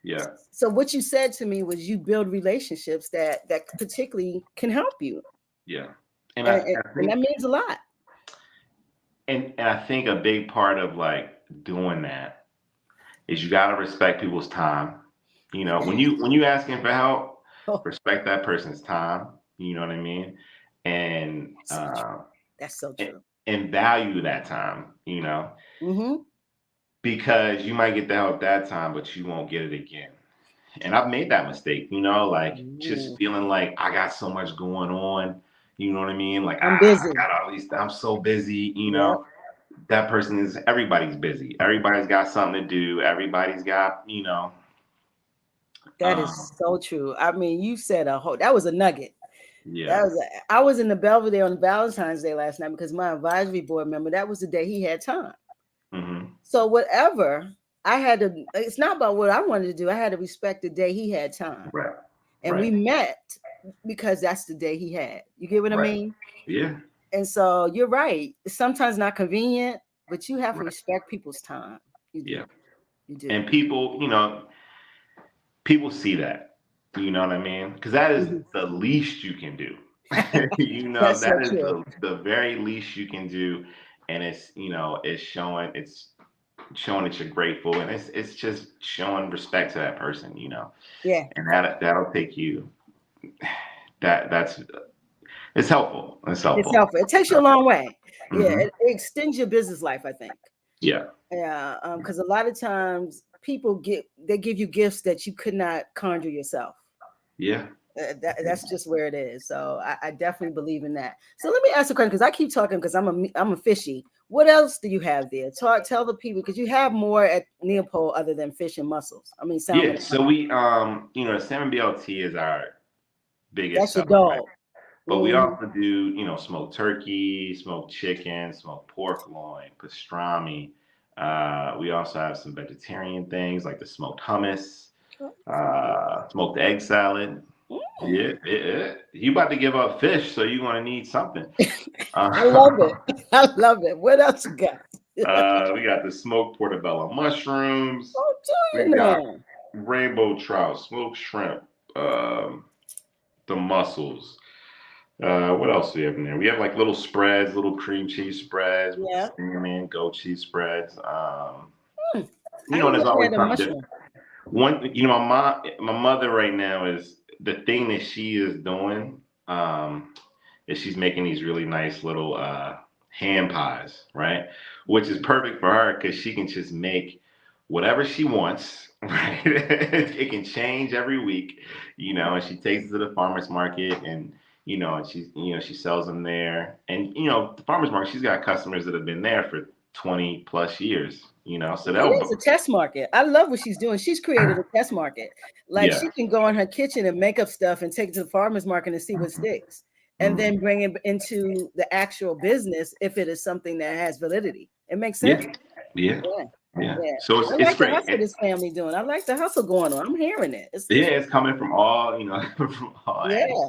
Yeah. So what you said to me was you build relationships that particularly can help you. Yeah. And that means a lot. And I think a big part of like doing that is you got to respect people's time. You know, when you asking for help, respect that person's time. You know what I mean? And that's so true. And value that time. You know, because you might get the help that time, but you won't get it again. And I've made that mistake. You know, like just feeling like I got so much going on. You know what I mean? Like I'm busy. I got all these. I'm so busy. You know. That person is, everybody's busy. Everybody's got something to do. Everybody's got, you know. That is so true. I mean, you said that was a nugget. Yeah. I was in the Belvedere on Valentine's Day last night because my advisory board member, that was the day he had time. So whatever I had to, it's not about what I wanted to do. I had to respect the day he had time. Right. And we met because that's the day he had. You get what I mean? Yeah. And so you're right. It's sometimes not convenient, but you have to respect people's time. You do. Yeah. You do. And people, you know, people see that. You know what I mean? Because that is the least you can do. You know, that is the very least you can do. And it's, you know, it's showing that you're grateful, and it's just showing respect to that person, you know. Yeah. And that'll take you. That's it's helpful. It's helpful. It takes you a long way. Yeah, it extends your business life, I think. Yeah. Yeah. Because a lot of times people give you gifts that you could not conjure yourself. Yeah. That's just where it is. So I definitely believe in that. So let me ask a question because I keep talking because I'm a fishy. What else do you have there? Tell the people because you have more at Neopol other than fish and mussels. I mean, salmon. Yeah. So we you know, salmon BLT is our biggest. That's your dog. Right? But we also do, you know, smoked turkey, smoked chicken, smoked pork loin, pastrami. We also have some vegetarian things like the smoked hummus, smoked egg salad. Yeah. You about to give up fish, so you're gonna need something. I love it. I love it. What else you got? We got the smoked portobello mushrooms. Oh, we got rainbow trout, smoked shrimp, the mussels. What else do we have in there? We have like little spreads, little cream cheese spreads, salmon, goat cheese spreads. You know, there's always something different. One, you know, my mother right now is the thing that she is doing. Is she's making these really nice little ham pies, right? Which is perfect for her because she can just make whatever she wants, right? It can change every week, you know, and she takes it to the farmer's market and, you know, and she sells them there. And, you know, the farmer's market, she's got customers that have been there for 20 plus years, you know, so it's a test market. I love what she's doing. She's created a test market. Like she can go in her kitchen and make up stuff and take it to the farmer's market and see what sticks. And then bring it into the actual business if it is something that has validity. It makes sense. Yeah. So it's like great. The hustle this family doing. I like the hustle going on. I'm hearing it. It's coming from all, you know, from all ends.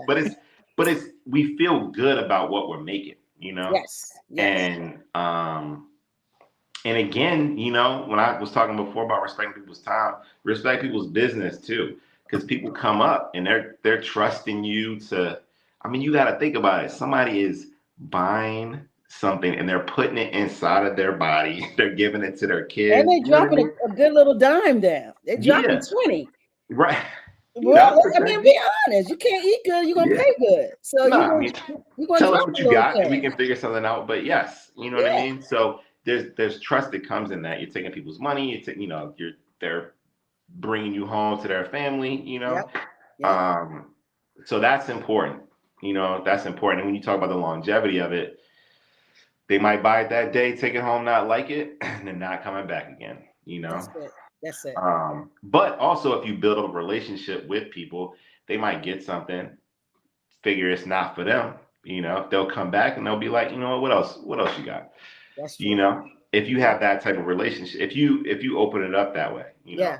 But it's we feel good about what we're making, you know. Yes. And again, you know, when I was talking before about respecting people's time, respect people's business too, because people come up and they're trusting you to. I mean, you got to think about it. Somebody is buying something and they're putting it inside of their body. They're giving it to their kids. And they're dropping a good little dime down. They're dropping 20. Right. Well, I mean, be honest. You can't eat good. You're gonna pay good. So you're gonna tell us what you got, and we can figure something out. But yes, you know what I mean. So there's trust that comes in that. You're taking people's money. They're bringing you home to their family. You know. So that's important. You know, that's important. And when you talk about the longevity of it, they might buy it that day, take it home, not like it, and then not coming back again. you know. That's it. That's it. But also, if you build a relationship with people, they might get something, figure it's not for them. You know, they'll come back and they'll be like, you know what else? What else you got? That's You true. know, if you Yeah. have that type of relationship, if you open it up that way, you know. Yeah.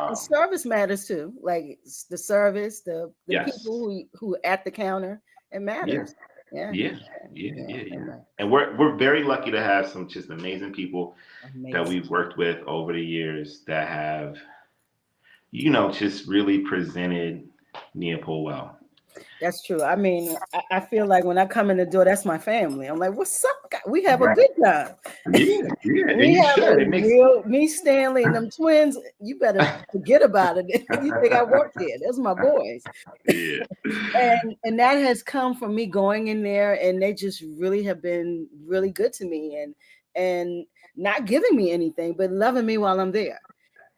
And service matters too. Like the service, the Yes. people who at the counter, it Yeah. matters. Yeah. Yeah. Yeah. Yeah. Yeah. It Yeah. matters. And we're very lucky to have some just amazing people that Amazing. we've worked with over the years that have, you know, just really presented Neopol well. That's true. I mean, I feel like when I come in the door, that's my family. I'm like, what's up, guy? We have a Right. good time. Yeah. Yeah. And We you have a should. It makes real me, Stanley, and them twins. You better forget about it. You think I work here? Those are my boys. yeah. And that has come from me going in there, and they just really have been really good to me, and not giving me anything, but loving me while I'm there.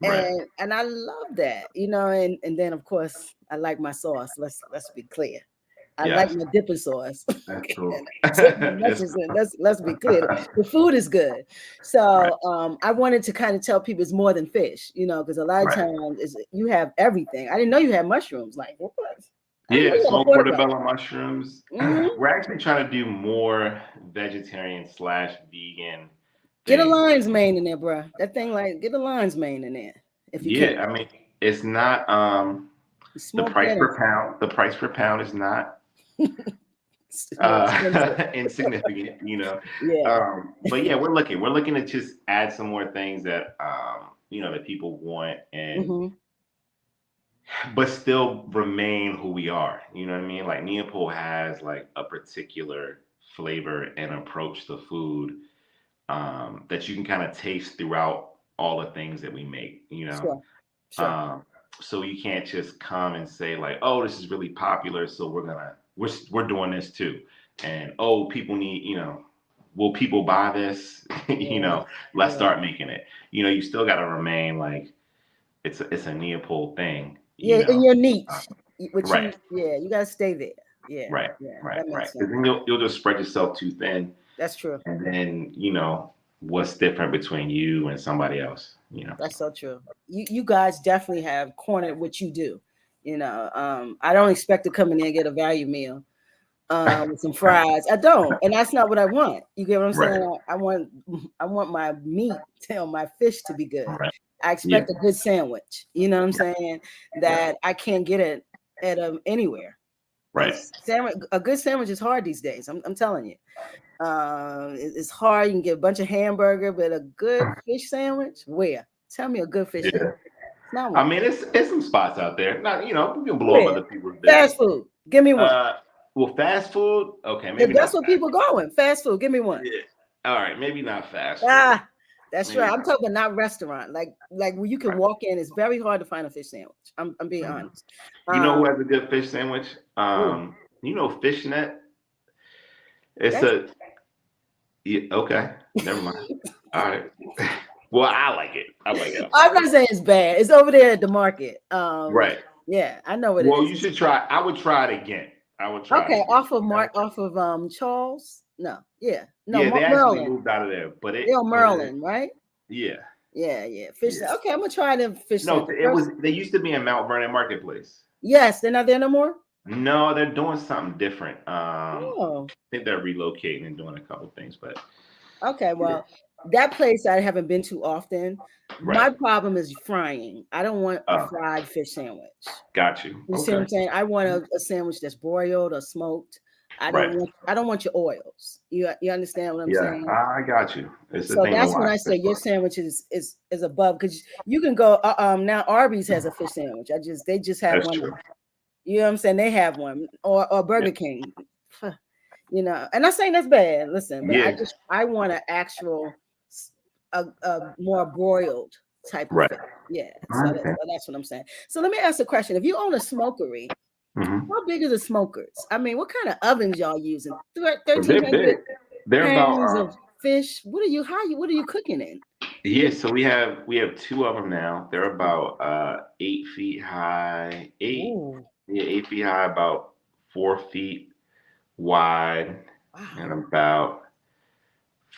Right. And I love that, and then of course I like my sauce. Let's be clear. I like Yes. my dipping sauce. That's true. And I dip my It's mushrooms in. Let's be clear. The food is good. right. So I wanted to kind of tell people it's more than fish, because a lot of Right. times you have everything. I didn't know you had mushrooms. Like what? I didn't know Yeah, you had a smoked portobello. portobello mushrooms. Mhm. We're actually trying to do more vegetarian slash vegan Get a things. lion's mane in there, bro. That thing, like, get a lion's mane in there if you can. Yeah, I mean, it's not You the smoke price that per pound. The price per pound is not it's more expensive. insignificant, you know. Yeah. But yeah, we're looking to just add some more things that you know that people want, and Hmm. but still remain who we are. You know what I mean? Like Neopol has like a particular flavor and approach to food that you can kind of taste throughout all the things that we make. You know, Sure. Sure. um, so you can't just come and say like, "Oh, this is really popular, so we're doing this too," and oh, people need, you know. Will people buy this? You Yeah. know, let's Yeah. start making it. You know, you still got to remain like it's a Neopol thing. You Yeah. In know, your uh, niche. What right. you gotta stay there. Yeah. Right, Yeah. right, That makes right. Because sense. then you'll just spread yourself too thin, That's true. and then you know what's different between you and somebody else. You know. That's so true. You guys definitely have cornered what you do. I don't expect to come in there and get a value meal with some fries. I don't, and that's not what I want. You get what I'm Right, saying? I want my meat, my fish to be good. right. I Yeah, expect a good sandwich. You know what I'm saying? yeah. That I can't get it at anywhere. Right. A good sandwich is hard these days. I'm telling you. It's hard. You can get a bunch of hamburger, but a good fish sandwich, where? Tell me a good fish Yeah. sandwich. It's not I one. mean, it's some spots out there. Not you know we can blow up Where? other people's Fast business. food. Give me one. Uh, well, fast food. Okay, maybe That's not what fast. people going. Fast food. Give me one. Yeah. All right, maybe not fast food. Ah, that's Maybe right. I'm not. talking about not restaurant. Like where you can Right. walk in. It's very hard to find a fish sandwich. I'm being Mhm. honest. You know who Um, has a good fish sandwich? Ooh, You know Fishnet. It's that's a yeah, okay. Never mind. All right. Well, I like it. I like it. I'm I'm sorry. not saying it's bad. It's over there at the market. Right. Yeah, I know what it Well, is. you should try. I would try it again. I would try it Okay, again. Okay. Off of Charles. No, yeah, no, Yeah, they actually Maryland. moved out of there, They're on Maryland, right? yeah, Yeah, yeah. Fish. yeah. Okay, I'm gonna try the fish No, sandwich it was. first. They used to be in Mount Vernon Marketplace. Yes, they're not there no more. No, they're doing something different. Oh, I think they're relocating and doing a couple things, but okay. yeah. Well, that place I haven't been to often. Right. My problem is frying. I don't want a Uh, fried fish sandwich. got you. You see what Okay. I'm saying? I want a sandwich that's broiled or smoked. Right. I don't want your oils. You understand what I'm Yeah, saying? I got you. It's the So thing to that's when watch. I say your sandwich is above, because you can go now Arby's has a fish sandwich. They just have That's one. true. You know what I'm saying? They have one, or Yeah. Burger King. And I'm saying that's bad. Listen, but Yeah. I want an actual a more broiled type of Right. fish. Yeah. I understand. So that's what I'm saying. So let me ask a question. If you own a smokery, Mm-hmm. how big are the smokers? I mean, what kind of ovens y'all using? They're 1,300 big. They're about pounds of fish. What are you cooking in? yeah. So we have two of them now. They're about 8 feet high. Ooh, 8 feet high, about 4 feet wide, wow. and about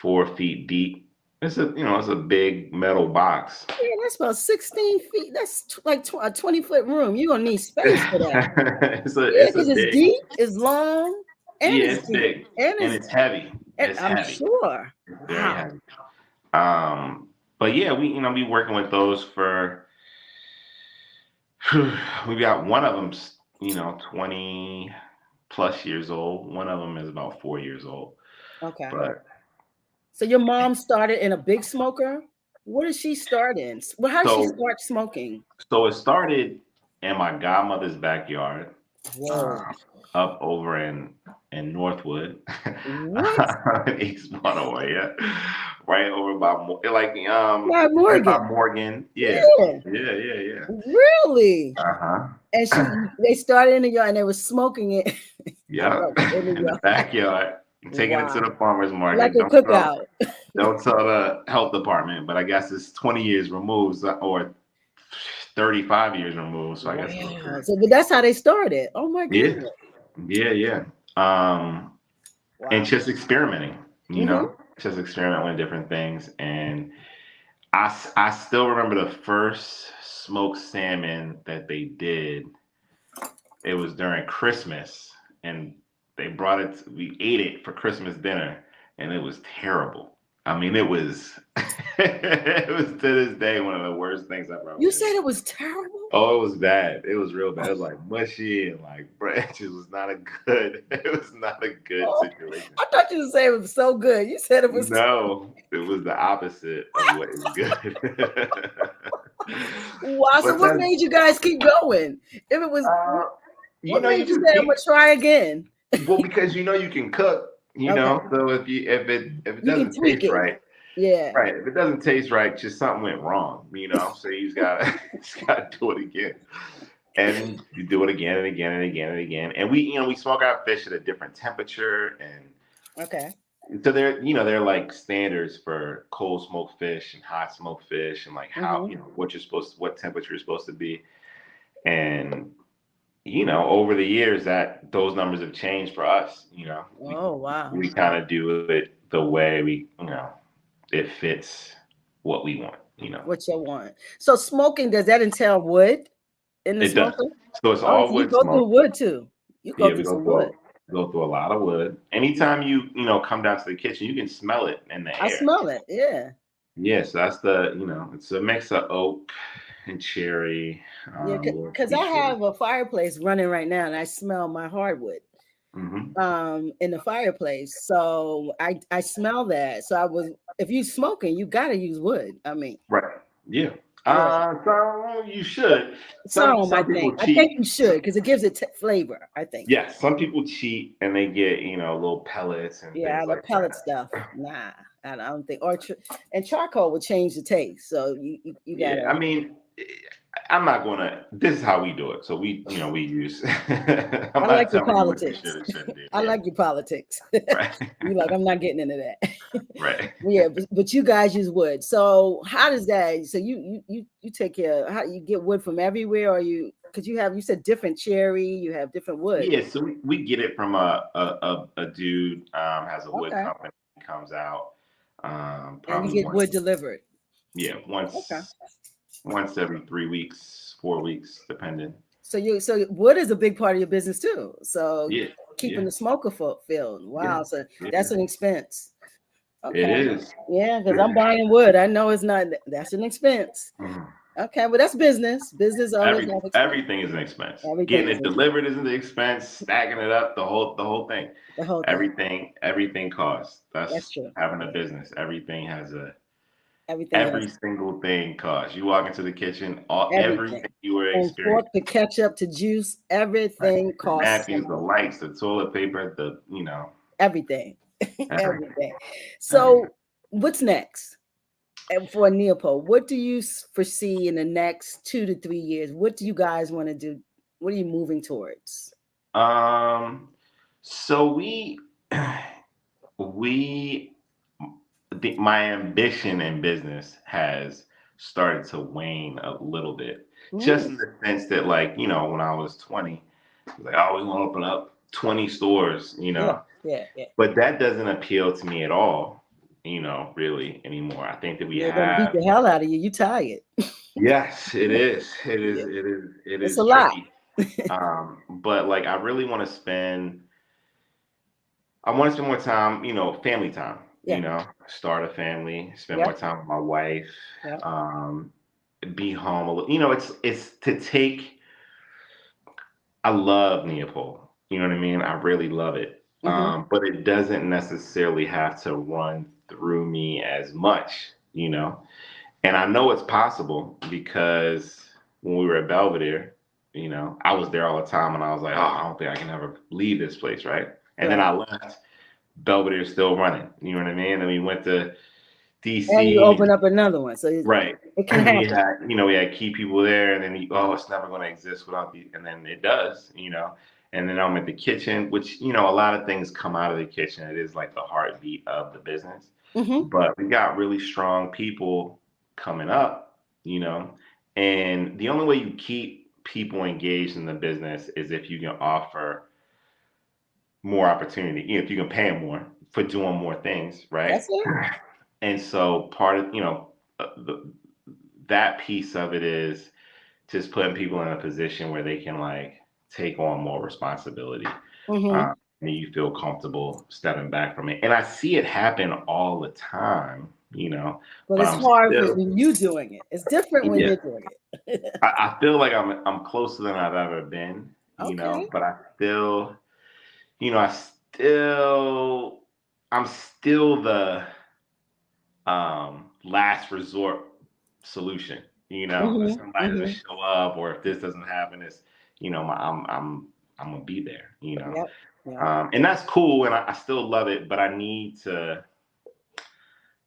4 feet deep. It's a big metal box. Yeah, that's about 16 feet. That's like a 20-foot room. You're gonna need space for that. Yeah, It's a because it's big. deep, it's long, and Yeah, it's it's deep, big and and it's heavy. It's I'm heavy. sure. It's very Wow. heavy. But yeah, we working with those for. We got one of them's 20 plus years old. One of them is about 4 years old. Okay. But So your mom started in a big smoker. What did she start in? Well, how did she so start smoking? so it started in my godmother's backyard, Whoa. uh, up over in Northwood, What? in East Baltimore, yeah, right over by My right by Morgan. Morgan, yeah, Yeah. yeah, yeah, yeah. Really? Uh-huh. And they started in the yard and they were smoking it. I Yeah, love it, in the in the yard. backyard, taking it to Wow. the farmer's Like market. a cookout. Don't tell the health department, but I guess it's 20 years removed or 35 years removed, so I guess it's Wow. okay. So, but that's how they started. Oh my Yeah, goodness. yeah, yeah. And Wow. just experimenting, Hmm. just experimenting with different things. And I still remember the first smoked salmon that they did. It was during Christmas, and they brought it. We ate it for Christmas dinner, and it was terrible. I mean, it was it was to this day one of the worst things I've ever You had. said it was terrible? Oh, it was bad. It was real bad. It Oh, was like mushy and like branches was not a good. It was not a good oh, situation. I thought you were saying it was so good. You said it was. No, it was the opposite of what is good. Wow. So But what then, made you guys keep going? If it was, uh, what you made you just say I'm gonna keep. try again? Well, because you can cook, Okay. so if it You can doesn't tweak taste it. right, Yeah. right, if it doesn't taste right, just something went wrong, so you just gotta just gotta do it again. And you do it again and again and again and again. And we smoke our fish at a different temperature, and Okay. so they're like standards for cold smoked fish and hot smoked fish, and like how Hmm. what temperature you're supposed to be. And over the years that those numbers have changed for us. We Oh wow. we kind of do it the way it fits what we want. What you want? So smoking, does that entail wood in the It does. smoker? So it's Oh, all so you wood go through smoke. wood too. You go Yeah, we through some wood. go through a lot of wood. Anytime you come down to the kitchen, you can smell it in the I air. smell it. Yeah. Yes, that's it's a mix of oak and cherry, Yeah. little Because I peach wood. have a fireplace running right now and I smell my hardwood Hmm. in the fireplace. So I smell that. So I was if you smoking, you gotta use wood. I mean, Right. Yeah. yeah. So you should. Some I Some think. people I think cheat. you should because it gives it flavor, I think. Yes, some people cheat and they get little pellets and Yeah, things the like pellet that. stuff. Nah, I don't think. And charcoal would change the taste. So you Yeah, gotta. I mean, I'm not gonna. This is how we do it. So we use. I'm I like not your telling you what you politics. should or shouldn't do. I Yeah. like your politics. Right. You like, I'm not getting into that. Right. Yeah, but you guys use wood. So how does that? So you take care. How you get wood from everywhere, or because you said different cherry, you have different wood. Yeah. So we get it from a dude has a wood Okay, company. Comes out and you probably get once. wood delivered. Yeah, Okay. once every 3 weeks, 4 weeks, depending. So wood is a big part of your business too. So Yeah. keeping Yeah. the smoker filled. Yeah. Wow. So that's Yeah. an expense. It Okay. is. Yeah, because I'm buying wood. I know it's not. That's an expense. Mhm. Okay, well that's business. Business always have expense. Everything is an expense. Everything Getting is it an expense. delivered is an expense. Stacking it up, the whole thing. The whole thing. Everything costs. That's That's true. having a business. Everything has Everything every has single thing costs. You walk into the kitchen, everything everything. you were From fork experiencing. to ketchup to juice, Right. everything The costs napkins, the something. lights, the toilet paper, Everything. everything, Everything. everything. So what's next? And for Neopol, what do you foresee in the next 2 to 3 years? What do you guys want to do? What are you moving towards? Um, so we my ambition in business has started to wane a little bit. Just Mm, in the sense that, like, when I was 20, I was like, oh, we want to open up 20 stores, yeah, yeah, yeah. but that doesn't appeal to me at all really anymore. I think that we They're gonna beat have. the hell out of you. You tired. Yes, it is. It is. Yeah. It is. It It's a is lot. tricky. But like, I really want to spend. I want to spend more time, family time. Yeah. Start a family, spend more Yep. time with my wife, Yep. um, be home a little. It's to take. I love Neopol. You know what I mean? I really love it. Mm-hmm. But it doesn't necessarily have to run through me as much. And I know it's possible because when we were at Belvedere, I was there all the time and I was like, oh, I don't think I can ever leave this place, right? And then Right. I left. Belvedere's still running. You know what I mean? And we went to And you DC. open up another one, so Right. it can And we happen. had, we had key people there, and then it's never going to exist without these, and then it does. And then I'm at the kitchen, which a lot of things come out of the kitchen. It is like the heartbeat of the business, Mm-hmm. but we got really strong people coming up. And the only way you keep people engaged in the business is if you can offer more opportunity. If you can pay them more for doing more things, right? That's it. And so part of that piece of it is just putting people in a position where they can like take on more responsibility, Mm-hmm. and you feel comfortable stepping back from it. And I see it happen all the time. But But it's I'm hard still, when you doing it. It's different when yeah. you're doing it. I feel like I'm closer than I've ever been. Okay. But I still, you know, I still, I'm still the last resort solution. If Mm-hmm. somebody doesn't Mm-hmm. show up or if this doesn't happen, it's I'm gonna be there. Yep. Yep. And that's cool, and I still love it, but I need to,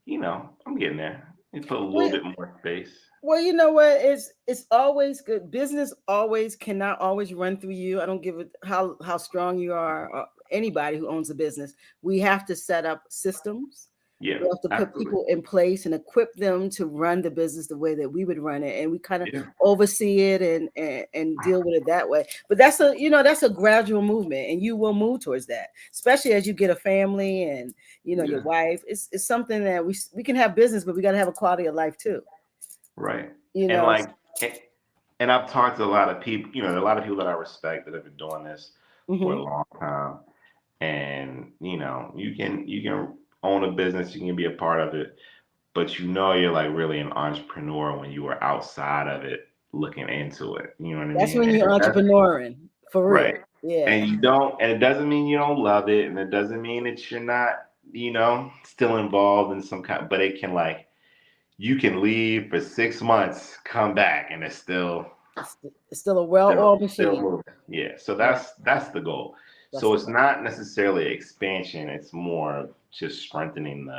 I'm getting there. You put a little Well, bit more space. well, you know what? It's always good. Business always cannot always run through you. I don't give it how strong you are. Or anybody who owns a business, we have to set up systems. Yeah, We have to put absolutely. people in place and equip them to run the business the way that we would run it, and we kind of Yeah, oversee it and deal with it that way. But that's a gradual movement, and you will move towards that, especially as you get a family and your yeah, wife. It's something that we can have business, but we got to have a quality of life too. right. You And know. like, and I've talked to a lot of people. A lot of people that I respect that have been doing this for a Hmm. long time. And you can own a business, you can be a part of it, but you're like really an entrepreneur when you are outside of it looking into it. You know what I That's mean? when you're And that's entrepreneuring for real. right. Yeah. And it doesn't mean you don't love it, and it doesn't mean that you're not still involved in some kind, but it can like you can leave for 6 months, come back, and it's still It's still a well-oiled still machine. moving. Yeah. So Yeah, that's the goal. that's So the it's goal. not necessarily expansion, it's more just strengthening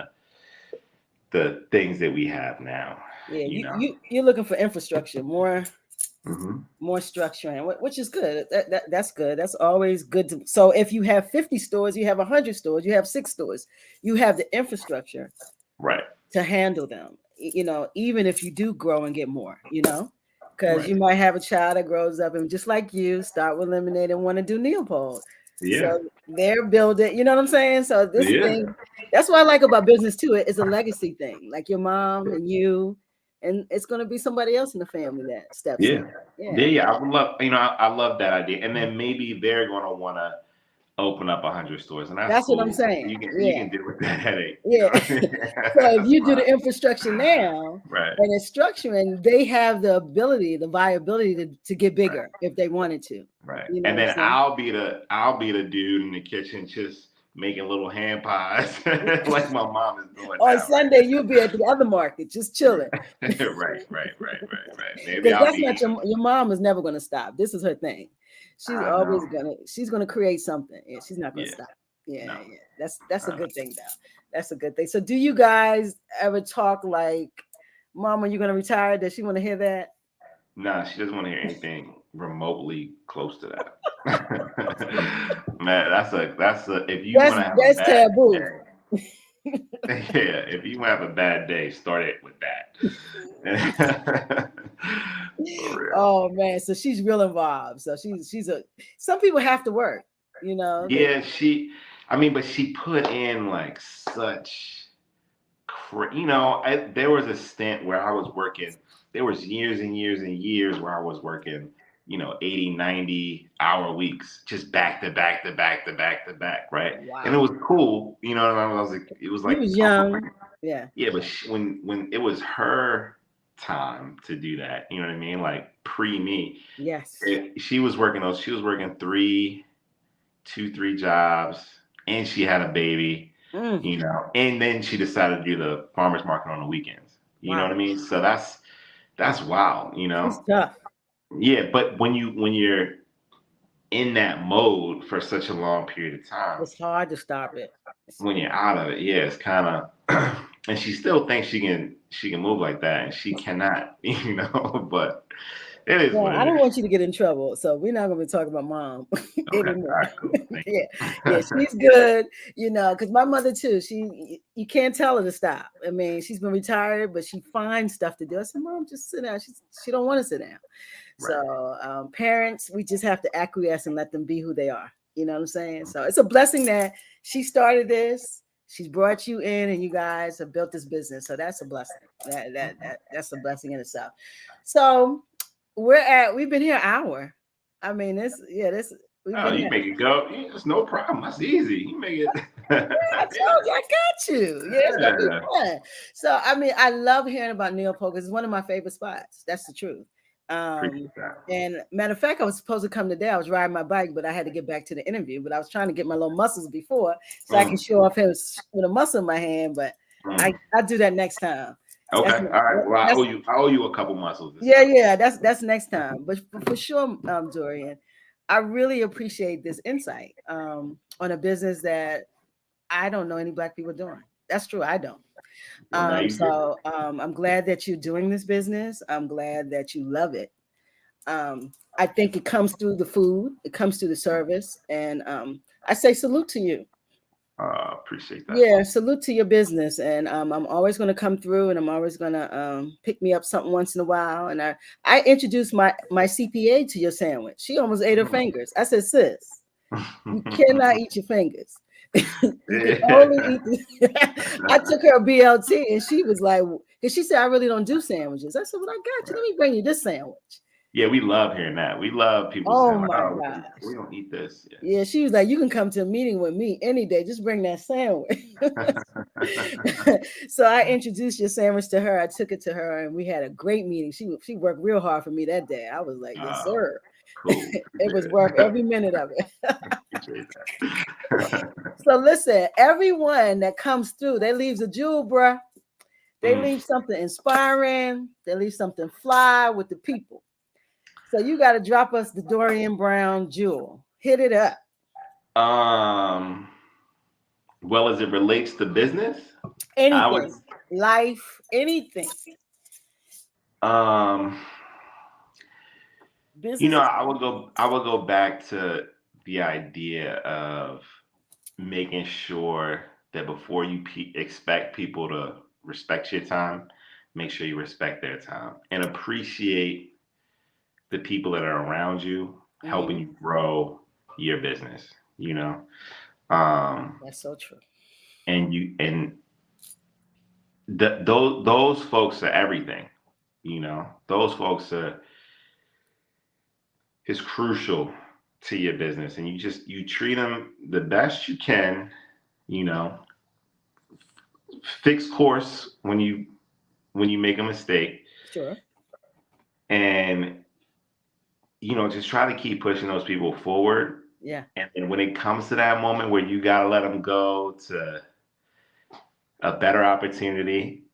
the things that we have now, Yeah, you you know. you you're looking for infrastructure, Hmm. more structuring, which is good. That's good. That's always good. So if you have 50 stores, you have 100 stores, you have 6 stores, you have the infrastructure Right. to handle them. Even if you do grow and get more, because Right. you might have a child that grows up and just like you start with lemonade and want to do Neopol. Yeah. So they're building, you know what I'm saying? So this Yeah. thing, that's what I like about business too. It's a legacy thing, like your mom and you, and it's going to be somebody else in the family that steps in. Yeah. Yeah. Yeah, Yeah. I would love, I love that idea. And then maybe they're gonna wanna open up 100 stores, and that's that's what I'm cool. saying. You can Yeah, deal with that headache. yeah. What I mean? So if That's you do fine. the infrastructure now Right. and it's structuring, they have the ability, the viability to get Right. bigger if they wanted to. Right. You know And what I'm then saying? I'll be the dude in the kitchen just making little hand pies like my mom is doing On now, Sunday, you'll be at the other market just chilling. right? Right. Maybe Because I'll that's be not your mom is never gonna stop. This is her thing. I know. She's gonna create something. Yeah, she's not gonna Yeah. stop. Yeah, No. yeah. That's a Uh, good thing though. That's a good thing. So do you guys ever talk like, Mom, are you gonna retire? Does she want to hear that? nah, she doesn't want to hear anything remotely close to that. Man, that's a if you want That's to have a that's bad taboo. day, yeah, if you want to have a bad day, start it with that. For real. Oh man, so she's real involved. So she's a some people have to work, they Yeah, I mean, but she put in like such there was a stint where I was working. There was years and years and years where I was working, 80, 90-hour weeks, just back to back to back to back to back, right? And it Wow. was cool, I was like, it was You like, was oh, young. Yeah. yeah, but when it was her time to do that, you know what I mean? Like pre me, Yes. she was working two, three jobs, and she had a baby, Mm, and then she decided to do the farmers market on the weekends. You know what wow. I mean? So that's wild, She's tough. Yeah, but when you're in that mode for such a long period of time, It's hard to stop it. when you're out of it, yeah, it's kind of, and she still thinks she can move like that, and she cannot, but it is Well, what I it don't is. want you to get in trouble, so we're not going to be talking about mom Okay, all anymore. right, cool. Thank Yeah, you. yeah, she's good, because my mother too. You can't tell her to stop. I mean, she's been retired, but she finds stuff to do. I said, Mom, just sit down. She don't want to sit down. Right. So parents, we just have to acquiesce and let them be who they are. You know what I'm saying? So it's a blessing that she started this. She's brought you in, and you guys have built this business. So that's a blessing. That's a blessing in itself. So we've been here an hour. I mean, we've Oh, been you here. make it go. It's no problem. That's easy. You make it. I told you, I got you. Yeah, it's gonna be Yeah. fun. So I mean, I love hearing about Neopol because it's one of my favorite spots. That's the truth. Appreciate that. And matter of fact, I was supposed to come today. I was riding my bike, but I had to get back to the interview. But I was trying to get my little muscles before so I can Mm, show off him with a muscle in my hand. But mm. I'll do that next time. Okay. That's All right. Well, that's I owe you a couple muscles this yeah, time. yeah, that's next time. But for sure, Dorian, I really appreciate this insight on a business that I don't know any Black people doing. That's true. I don't. Well, now you do. I'm glad that you're doing this business. I'm glad that you love it. I think it comes through the food, it comes through the service, and I say salute to you. Appreciate that. Yeah, salute to your business, and I'm always going to come through, and I'm always going to pick me up something once in a while. And I introduced my CPA to your sandwich. She almost ate her fingers. I said, sis, you cannot eat your fingers. You can only eat I took her a BLT and she was like, because she said, I really don't do sandwiches. I said, well, I got you. Let me bring you this sandwich. Yeah, we love hearing that. We love people Oh saying, like, my "Oh, gosh. we don't eat this." Yeah, she was like, you can come to a meeting with me any day. Just bring that sandwich. Yeah. So I introduced your sandwich to her. I took it to her and we had a great meeting. She worked real hard for me that day. I was like, yes, sir. Cool. It was Appreciate worth it. every minute of it. Appreciate that. So listen, everyone that comes through, they leaves a jewel, bruh. They leave something inspiring. They leave something fly with the people. So you got to drop us the Dorian Brown jewel. Hit it up. Well, as it relates to business, I would, Anything, life, anything. um, Business. I would go back to the idea of making sure that before you expect people to respect your time, make sure you respect their time and appreciate the people that are around you, helping you grow your business. You know, um, That's so true. and those folks are everything. Those folks are is crucial to your business, and you treat them the best you can. You know, fix course when you make a mistake, Sure. and just try to keep pushing those people forward. Yeah. And when it comes to that moment where you gotta let them go to a better opportunity,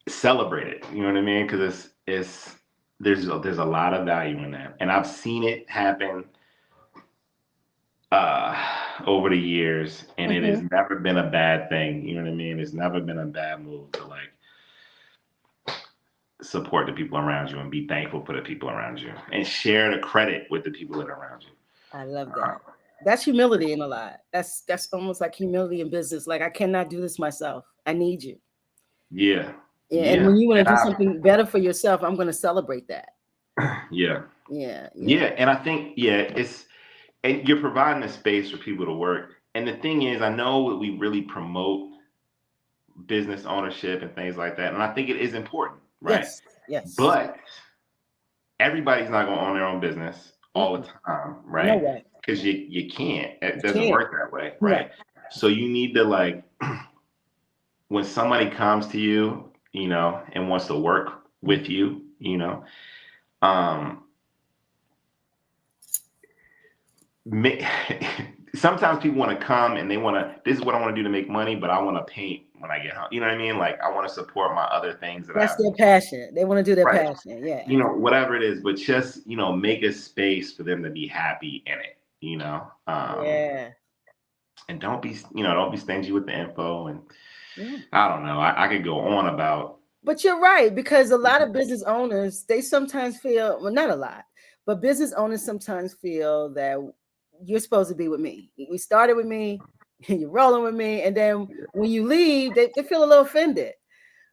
celebrate it. You know what I mean? Because there's a lot of value in that, and I've seen it happen over the years, and it has never been a bad thing. You know what I mean? It's never been a bad move to like support the people around you and be thankful for the people around you and share the credit with the people that are around you. I love that. That's humility in a lot. That's almost like humility in business. Like I cannot do this myself. I need you. Yeah. Yeah. And Yeah. when you want And to do something better for yourself, I'm going to celebrate that. Yeah. Yeah. Yeah. And I think, and you're providing a space for people to work. And the thing is, I know that we really promote business ownership and things like that. And I think it is important, right? Yes. Yes. But everybody's not going to own their own business all the time, No right? way. Because you can't. It You doesn't can't. work that way, right? So you need to, like, when somebody comes to you, and wants to work with you, um, sometimes people want to come and they want to, this is what I want to do to make money, but I want to paint when I get home. You know what I mean? Like, I want to support my other things that That's their passion. They want to do their right. passion. Yeah. Whatever it is, but just, make a space for them to be happy in it, Yeah. and don't be stingy with the info. And Yeah. I don't know. I could go on about. But you're right, because a lot of business owners, they sometimes feel, well, not a lot, but business owners sometimes feel that you're supposed to be with me. We started with me, you're rolling with me, and then when you leave, they feel a little offended.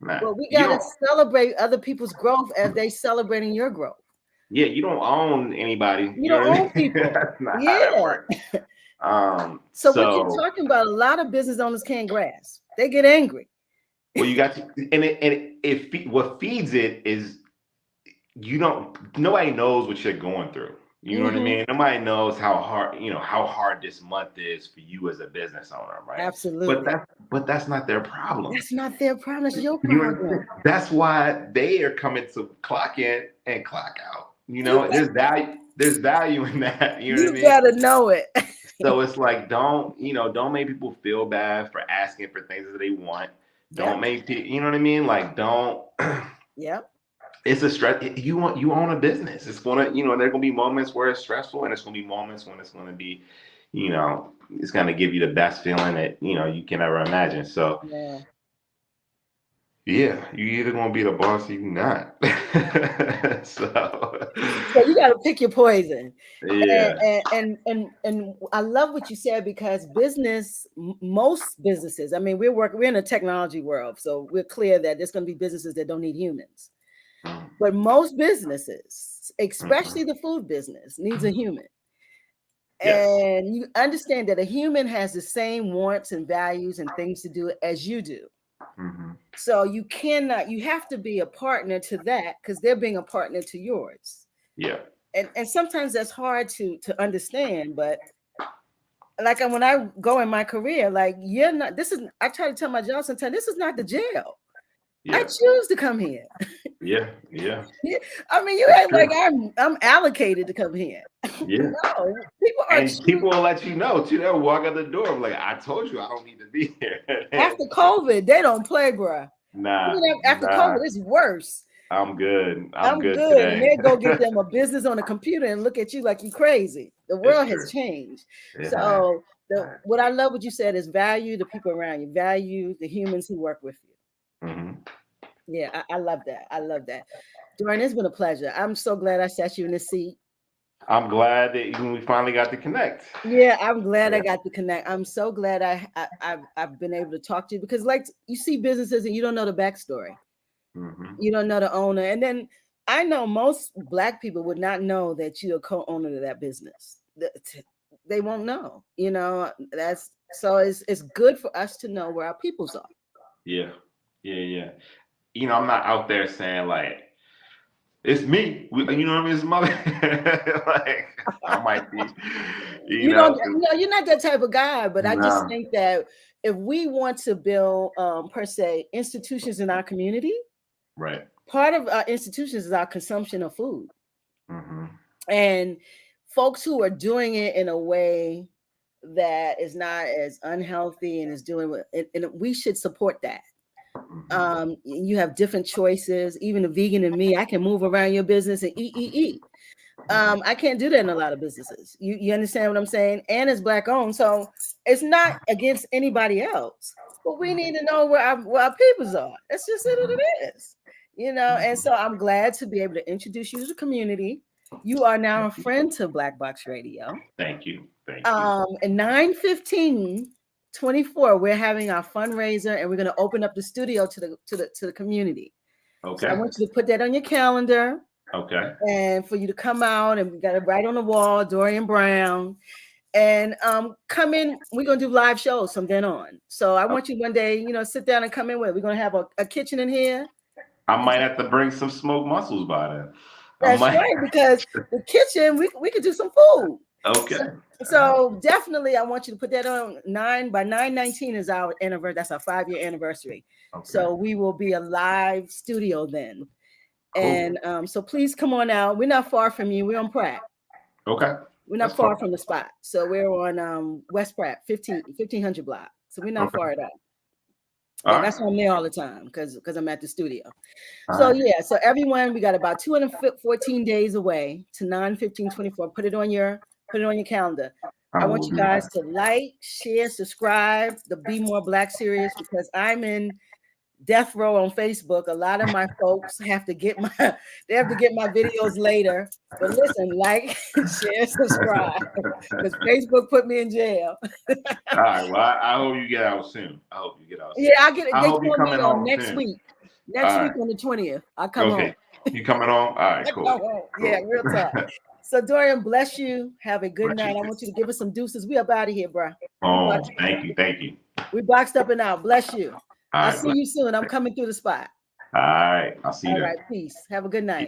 Nah, But we got to celebrate other people's growth as they celebrating your growth. Yeah, you don't own anybody. You don't own people. That's not Yeah. how that works. So what you're talking about, a lot of business owners can't grasp. They get angry. Well, you got to, and what feeds it is nobody knows what you're going through. You know what I mean? Nobody knows how hard this month is for you as a business owner, right? Absolutely. But that's not their problem. That's not their problem. That's your problem. That's why they are coming to clock in and clock out. There's value in that. You know what I mean? You gotta know it. So it's like, don't make people feel bad for asking for things that they want. Don't make people, you know what I mean? Like, don't. Yep. It's a stress. You own a business. It's gonna, there gonna be moments where it's stressful, and it's gonna be moments when it's gonna be, it's gonna give you the best feeling that you can ever imagine. So yeah, you either gonna be the boss or you not. so you got to pick your poison. Yeah. And I love what you said, because most businesses, I mean, we're in a technology world, so we're clear that there's going to be businesses that don't need humans. But most businesses, especially the food business, needs a human. Yes. And you understand that a human has the same wants and values and things to do as you do. So you have to be a partner to that, because they're being a partner to yours. Yeah. And sometimes that's hard to understand, but like when I go in my career, like, I try to tell my job sometimes, this is not the jail. Yeah. I choose to come here. Yeah. I mean, you act like I'm allocated to come here. Yeah. No, people will let you know too. They'll walk out the door like, I told you I don't need to be here. After COVID, they don't play, bro. Nah. After COVID, it's worse. I'm good. I'm good today. And they go get them a business on a computer and look at you like you crazy. The world has changed. So what I love what you said is value the people around you, value the humans who work with you. Yeah, I love that. I love that. Dorian, it's been a pleasure. I'm so glad I sat you in this seat. I'm glad that we finally got to connect. Yeah, I'm glad I got to connect. I'm so glad I've been able to talk to you, because, like, you see businesses and you don't know the backstory. You don't know the owner. And then I know most Black people would not know that you're a co-owner of that business. They won't know, so it's good for us to know where our peoples are. Yeah. I'm not out there saying like, it's me. You know what I mean? It's my like, I might be. You're not that type of guy, but I just think that if we want to build, per se, institutions in our community, right? Part of our institutions is our consumption of food, and folks who are doing it in a way that is not as unhealthy and is doing it, and we should support that. You have different choices. Even a vegan and me, I can move around your business and eat. I can't do that in a lot of businesses. You understand what I'm saying? And it's Black owned, so it's not against anybody else. But we need to know where our peoples are. That's just what it is, And so I'm glad to be able to introduce you to the community. You are now a friend to Black Box Radio. Thank you. At 9/15/24, we're having our fundraiser, and we're going to open up the studio to the community. Okay. So I want you to put that on your calendar. Okay. And for you to come out, and we got it right on the wall, Dorian Brown. And come in. We're gonna do live shows from then on. So I want you one day, sit down and come in with. We're gonna have a kitchen in here. I might have to bring some smoked mussels by then. That's right, because the kitchen, we could do some food. Okay. So definitely, I want you to put that on 9/9/19 is our anniversary. That's our 5-year anniversary. Okay. So we will be a live studio then. Cool. And so please come on out. We're not far from you. We're on Pratt. Okay. We're not far from the spot. So we're on West Pratt, 1500 block. So we're not far at all. That's why I'm there all the time because I'm at the studio. So yeah, so everyone, we got about 214 days away to 9/15/24. Put it on your calendar. I want you guys to like, share, subscribe the BMore BLak series, because I'm in death row on Facebook. A lot of my folks have to get my videos later. But listen, like, share, subscribe, because Facebook put me in jail. All right. Well, I hope you get out soon. Yeah, I get it. They told me on next week. Next week on the 20th, I'll come home. You coming on? All right, cool. Yeah, real talk. So Dorian, bless you. Have a good night. I want you to give us some deuces. We up out of here, bro. Oh, thank you. We boxed up and out. Bless you. I'll see you soon. I'm coming through the spot. All right. I'll see you. All right. Peace. Have a good night.